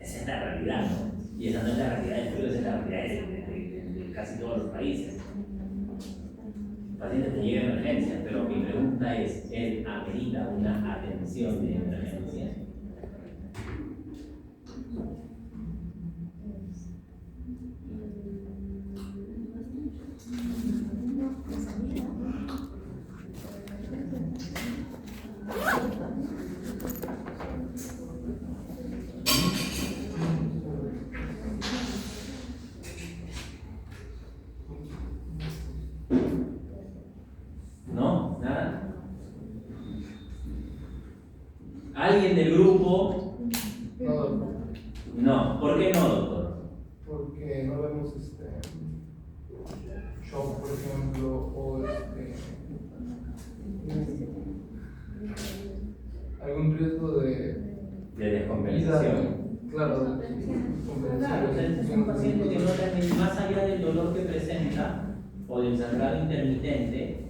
esa es la realidad, ¿no? Y esa no es la realidad del Perú, esa es la realidad de casi todos los países. El paciente te llega a emergencia, pero mi pregunta es, ¿él amerita una atención de emergencia? ¿No? ¿Nada? ¿Alguien del grupo? No, doctor. No. ¿Por qué no, doctor? Porque no vemos shock, por ejemplo, o algún riesgo de descompensación. Claro, de Claro, o sea, este es un paciente que no realmente, más allá del dolor que presenta o del sangrado intermitente,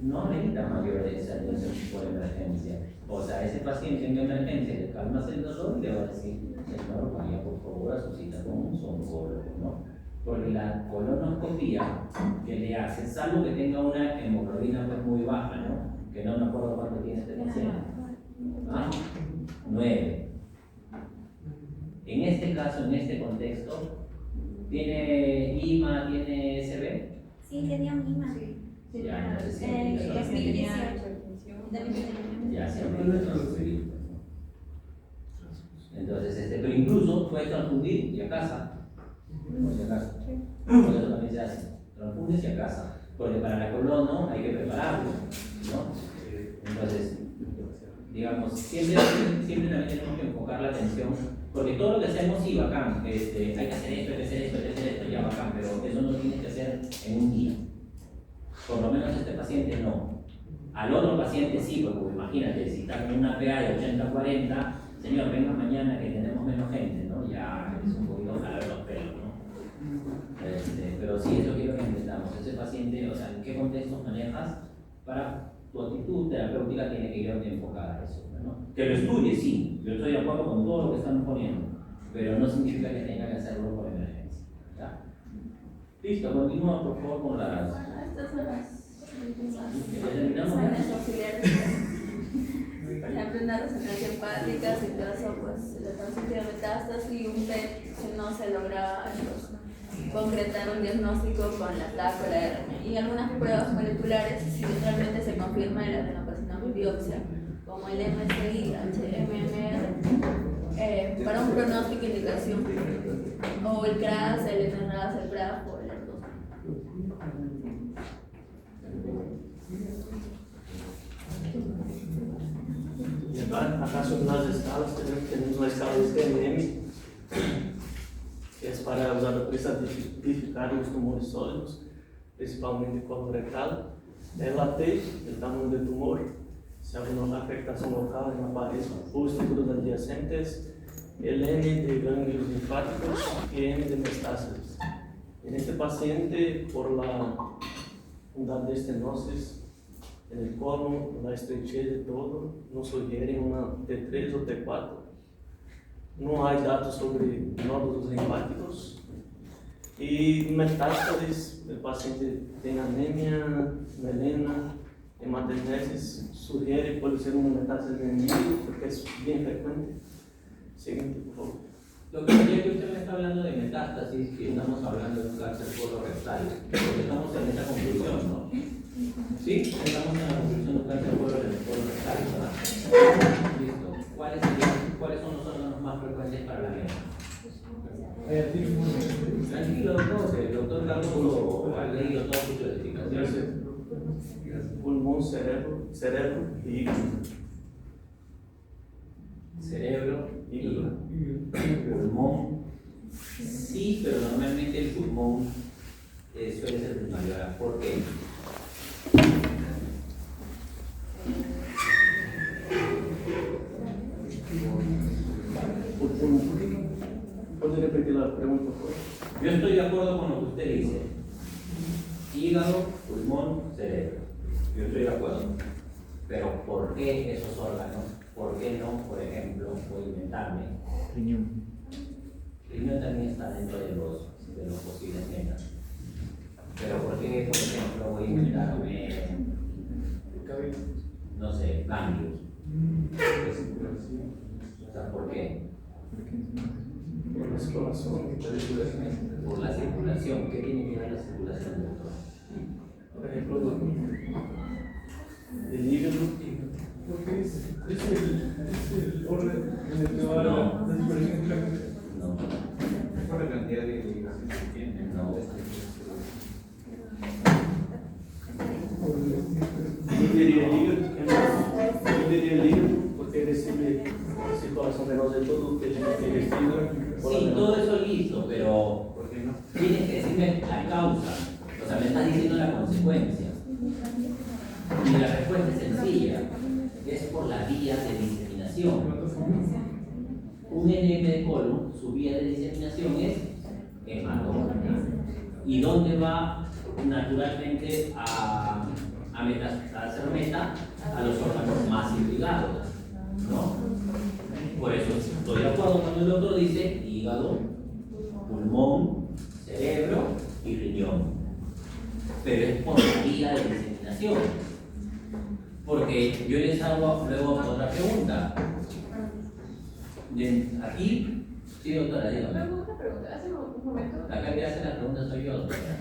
no necesita mayores atención por emergencia. O sea, ese paciente en emergencia le calmas el dolor y le va a decir, señor, vaya por favor a su cita con un oncólogo, ¿no? Porque la colonoscopía que le hace, salvo que tenga una hemoglobina pues muy baja, ¿no? Que no me acuerdo cuánto tiene este paciente. ¿Ah? 9. En este caso, en este contexto, ¿tiene IMA, tiene SB? Sí, tenía un IMA. Ya, entonces sí. 2018. Ya, siempre lo transferir. Entonces, pero incluso puedes transfundir y a casa. Por si acaso. Por eso también se hace. Transfundes y a casa. Porque para la colono hay que prepararlo, ¿no? Entonces, digamos, siempre también tenemos que enfocar la atención, porque todo lo que hacemos, sí, bacán, hay que hacer esto, hay que hacer esto, hay que hacer esto, ya bacán, pero eso no lo tienes que hacer en un día. Por lo menos este paciente no. Al otro paciente sí, porque imagínate, si está con una PA de 80-40, señor, venga mañana que tenemos menos gente, ¿no? Ya es un poquito jalar los pelos, ¿no? Pero sí, eso quiero que entendamos. Ese paciente, o sea, ¿en qué contextos manejas? Para tu actitud terapéutica tiene que ir enfocada a eso, ¿no? Que lo estudies, sí, yo estoy de acuerdo con todo lo que están poniendo, pero no significa que tenga que hacerlo por emergencia, ¿ya? Listo, continúa por favor con las... Estas son las terminamos. auxiliares. Por ejemplo, una resonancia hepática, si caso, pues el paciente de metástasis y un PET, si no se logra concretar un diagnóstico con la TAC o la RN. Y algunas pruebas moleculares, si realmente se confirma el adenocarcinoma en biopsia, como el MSI, HMMR, para un pronóstico e indicación, o el CRAS, el NRAS, el BRAF o el ERDOS. Y acá son las escalas, tenemos la escala de STMM, que es para usar para estratificar los tumores sólidos, principalmente colorectal. El AT, el tamaño del tumor, si hay una afectación local en la pared o estructuras adyacentes, el N de ganglios linfáticos y N de metástasis. En este paciente, por la unidad de estenosis en el colon, la estrechez de todo, nos sugiere una T3 o T4. No hay datos sobre nódulos linfáticos. Y metástasis, el paciente tiene anemia, melena, hematemesis, sugiere puede ser una metástasis en el medio, porque es bien frecuente. Siguiente, por favor. Lo que quería que usted me está hablando de metástasis, que estamos hablando de un cáncer colorectal, porque estamos en esta conclusión, ¿no? ¿Sí? Estamos en la conclusión de un cáncer colorectal, ¿verdad? pulmón, cerebro y hígado. Cerebro, hígado, pulmón. Sí, pero normalmente el pulmón suele ser primario. Ahora, ¿por qué? ¿Puede repetir la pregunta? Yo estoy de acuerdo con lo que usted dice. Hígado, pulmón, cerebro. Yo estoy de acuerdo. Pero ¿por qué esos órganos? ¿Por qué no, por ejemplo, voy a inventarme? Riñón. Riñón también está dentro de los posibles metas. Pero ¿por qué, por ejemplo, voy a inventarme, no sé, ganglios? O sea, ¿por qué? Por la circulación. Por la circulación. ¿Qué tiene que ver la circulación, doctor? Por ejemplo, el hígado. Porque es el orden en el que va la circulación de la gente. No. Por la cantidad de irrigación que tiene. No. Yo diría el hígado porque recibe circulación venosa de todo lo que tiene que vestido. Sí, todo eso listo, pero tienes que decirme la causa. O sea, me estás diciendo la consecuencia. Y la respuesta es sencilla. Es por la vía de diseminación. Un NM de colon, su vía de diseminación es hematoma. ¿Y dónde va naturalmente a hacer meta? A los órganos más irrigados, ¿no? Por eso estoy de acuerdo cuando el doctor dice hígado, pulmón, cerebro y riñón. Pero es por la vía de diseminación. Porque yo les hago luego otra pregunta. Aquí, sí, doctora, dígame. Una pregunta, hace un momento. Acá que hace la pregunta soy yo, doctora.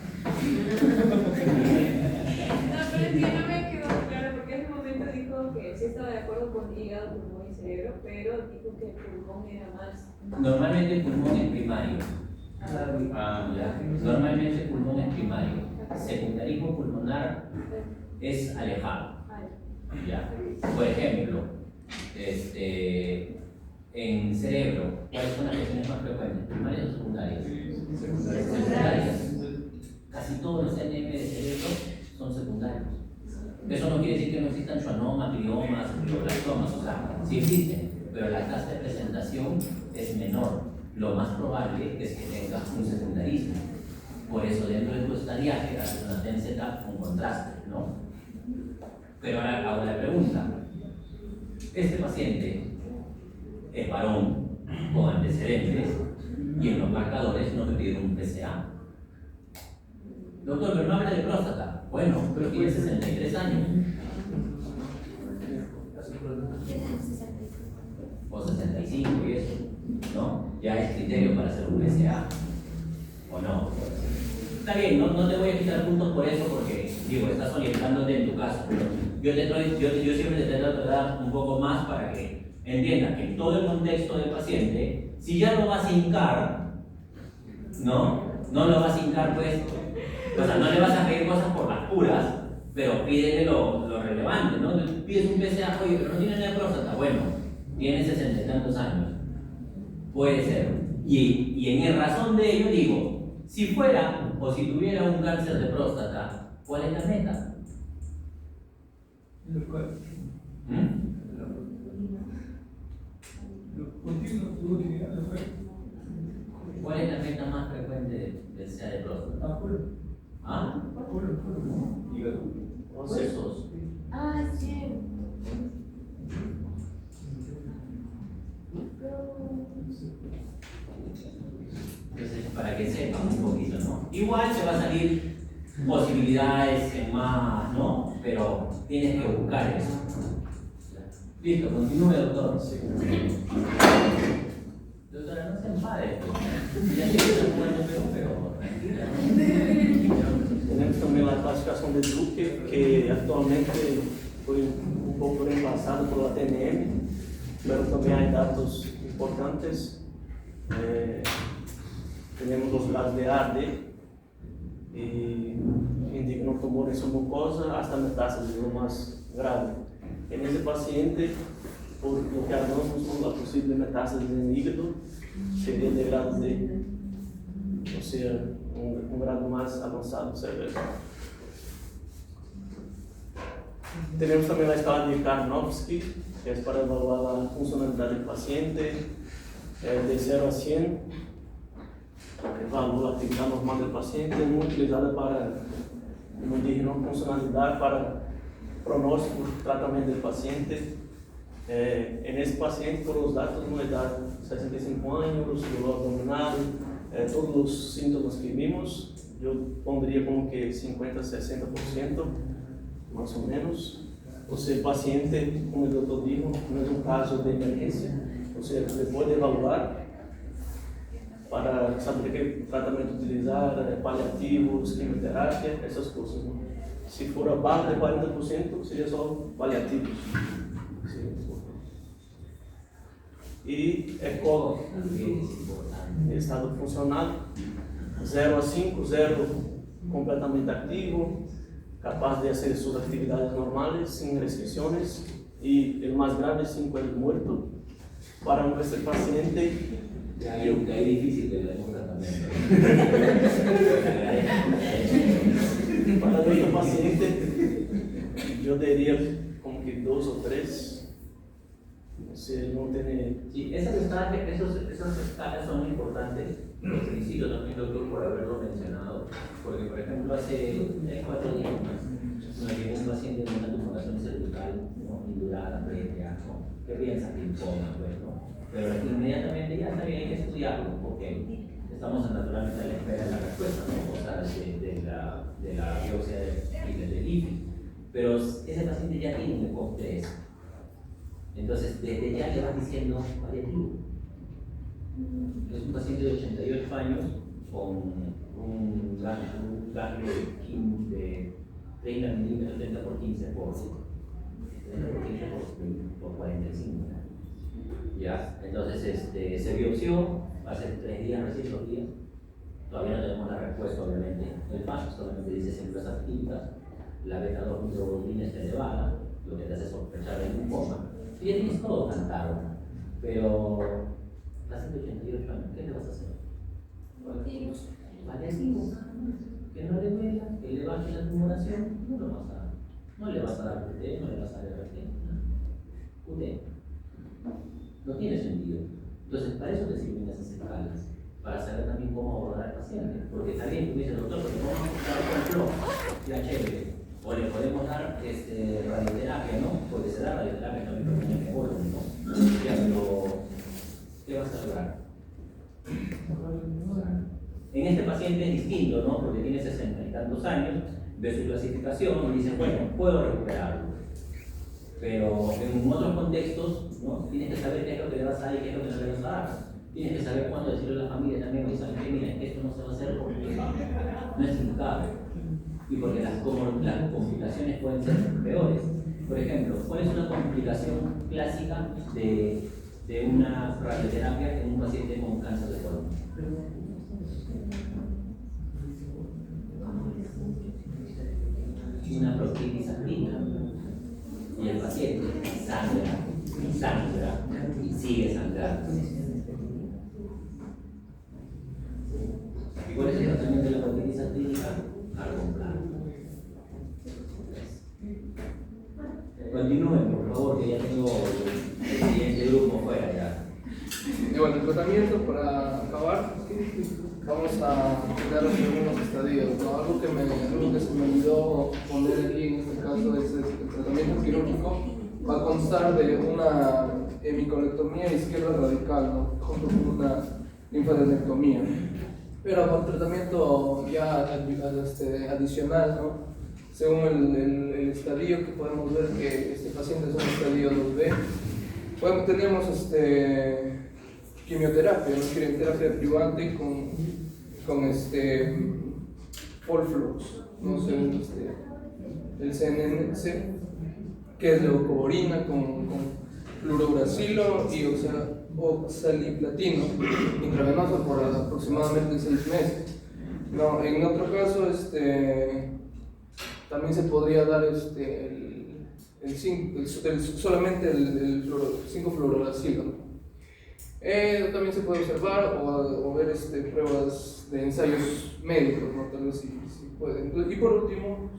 No, pero es que no me quedó claro porque hace un momento dijo que sí estaba de acuerdo con hígado, pulmón y cerebro, pero dijo que el pulmón era más. Normalmente el pulmón es primario. Ya. Normalmente el pulmón es primario. Secundarismo pulmonar es alejado. Ya. Por ejemplo, en cerebro, ¿cuáles son las lesiones más frecuentes? ¿Primarias o secundarias? Secundarias. Casi todos los NM de cerebro son secundarios. Eso no quiere decir que no existan schwannomas, gliomas, glioblastomas, o sea, sí existen, pero la tasa de presentación es menor. Lo más probable es que tengas un secundarismo. Por eso dentro de tu estadiaje haces una TENZ con contraste, ¿no? Pero ahora hago la pregunta. Este paciente es varón con antecedentes y en los marcadores no me pidieron un PSA. Doctor, pero no habla de próstata. Bueno, pero tiene 63 años. O 65 y eso, ¿no? Ya es criterio para hacer un PSA. ¿O no? Está bien, no te voy a quitar puntos por eso porque, digo, estás orientándote en tu caso. Pero yo siempre te trato de dar un poco más para que entiendas que en todo el contexto del paciente, si ya lo vas a hincar, ¿no? No lo vas a hincar, pues, o sea, no le vas a pedir cosas por las puras, pero pídele lo relevante, ¿no? Pides un PSA, oye, pero no tiene nada de próstata. Bueno, tiene 60 y tantos años. Puede ser. Y en razón de ello digo, si fuera o si tuviera un cáncer de próstata, ¿cuál es la meta? ¿Cuál es la meta más frecuente del CA de próstata? ¿Ah? Huesos. Ah, sí. Entonces, para que sepan un poquito, ¿no? Igual te va a salir posibilidades en más, ¿no? Pero tienes que buscar eso. Listo, continúe, doctor. Doctora, no se enfade. Ya sé que está jugando pero tranquila. Tenemos también la clasificación de Drucker, que actualmente fue un poco reemplazado por la TNM, pero también hay datos importantes. Tenemos los grados de ARDE y indican un tumor en su mucosa hasta metástasis, lo más grave. En ese paciente, por lo que hablamos con la posible metástasis en el hígado, sería de grado D, o sea, un grado más avanzado severo. Tenemos también la escala de Karnofsky, que es para evaluar la funcionalidad del paciente, de 0 a 100, evalúa la actividad normal del paciente, muy utilizada para, como dije, funcionalidad para pronóstico, tratamiento del paciente. En ese paciente, por los datos, una edad 65 años, dolor abdominal, todos los síntomas que vimos, yo pondría como que 50-60%, más o menos. O sea, el paciente, como el doctor dijo, no es un caso de emergencia, o sea, se puede evaluar para saber qué tratamiento utilizar, paliativos, quimioterapia, esas cosas, ¿no? Si for abajo de 40%, sería solo paliativos. Y ecólogo, estado funcional, 0 a 5, 0 completamente activo, capaz de hacer sus actividades normales sin restricciones, y el más grave, 5, es muerto. Para nuestro paciente, ya es difícil que le demos tratamiento. Para nuestro paciente, yo diría como que 2 o 3. O sea, no tiene... Sí, esas escalas son importantes. Lo felicito también, doctor, por haberlo mencionado. Porque, por ejemplo, hace 4 días nos llegó un paciente con una tumoración cervical, ¿no?, indurada, previa, ¿no?, que piensa que linfoma, pues, ¿no? Pero inmediatamente ya está bien, hay que estudiarlo, porque estamos naturalmente a la espera de la respuesta, ¿no?, o sea, de la biopsia del IFI. Pero ese paciente ya tiene un ECOG 3. Entonces, desde ya le vas diciendo paliativo. Es un paciente de 88 años con un ganglio de 30 milímetros, 30 por 15 por 45. ¿Ya? Entonces, se biopsió hace 3 días, recién 2 días. Todavía no tenemos la respuesta, obviamente. El PASH solamente dice células activas, la beta-2 microglobulina está elevada, lo que te hace sospechar el linfoma. Y ya tienes todo cantado, pero a 188 años, ¿qué le vas a hacer? Paliativo. Que no le duela, que le baje la tumoración, no le vas a dar PT, no le vas a dar RT, UT. No tiene sentido. Entonces, para eso te sirven esas escalas, para saber también cómo abordar al paciente. Porque está bien, tú dices, doctor, pero vamos a buscar por ejemplo la chévere. O le podemos dar radioterapia, ¿no? Porque se da radioterapia también por un ecólogo, ¿no? Ya, pero ¿qué vas a lograr? En este paciente es distinto, ¿no? Porque tiene 60 y tantos años, ve su clasificación y dice, bueno, puedo recuperarlo. Pero en otros contextos, ¿no?, tienes que saber qué es lo que le vas a dar y qué es lo que no le vas a dar. Tienes que saber cuándo decirle a la familia también, oye, ¿saben qué? Miren, esto no se va a hacer porque no es indicable. Y porque las complicaciones pueden ser peores. Por ejemplo, ¿cuál es una complicación clásica de una radioterapia en un paciente con cáncer de colon? Una proctitis actina. Y el paciente sangra y sigue sangrando. ¿Y cuál es el tratamiento de la proctitis actínica? Carbonplato. Continúen, por favor, que ya tengo el siguiente grupo fuera ya. Y bueno, el tratamiento, para acabar, vamos a dar algunos estadios, ¿no? Algo que se me olvidó poner aquí en este caso es el tratamiento quirúrgico. Va a constar de una hemicolectomía izquierda radical, ¿no?, junto con una linfadenectomía. Pero con tratamiento ya adicional, ¿no?, según el estadio, que podemos ver que este paciente es un estadio 2B. Bueno, tenemos quimioterapia, ¿no?, quimioterapia adjuvante con Polflux, no sé, el CNNC, que es leucovorina con fluorouracilo y oxaliplatino intravenoso por aproximadamente 6 meses. No, en otro caso, también se podría dar solamente el 5-fluoruracilo. También se puede observar o ver pruebas de ensayos médicos, ¿no? Tal vez si pueden. Y por último,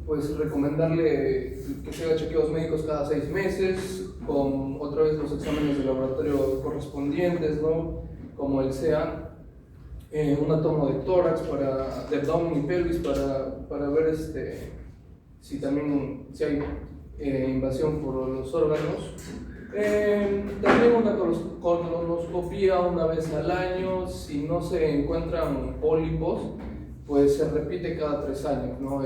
pues recomendarle que se haga chequeos médicos cada 6 meses, con otra vez los exámenes de laboratorio correspondientes, ¿no? Como el CEA, una toma de tórax, de abdomen y pelvis para ver si hay invasión por los órganos. También una colonoscopía una vez al año. Si no se encuentran pólipos, pues se repite cada 3 años, ¿no?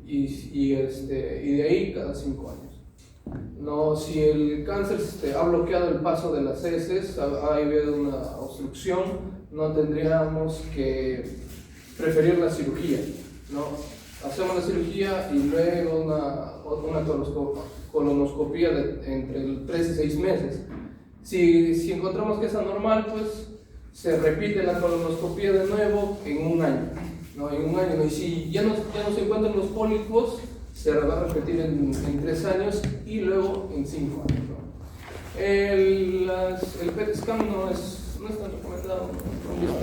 Y de ahí cada 5 años. No, si el cáncer ha bloqueado el paso de las heces, ha habido una obstrucción, no tendríamos que preferir la cirugía, ¿no? Hacemos la cirugía y luego una colonoscopía entre 3 y 6 meses. Si encontramos que es anormal, pues se repite la colonoscopía de nuevo en un año, ¿no? En un año, y si ya no se encuentran los pólipos, se va a repetir en 3 años y luego en 5 años, ¿no? El PET scan no es tan recomendado, ¿no?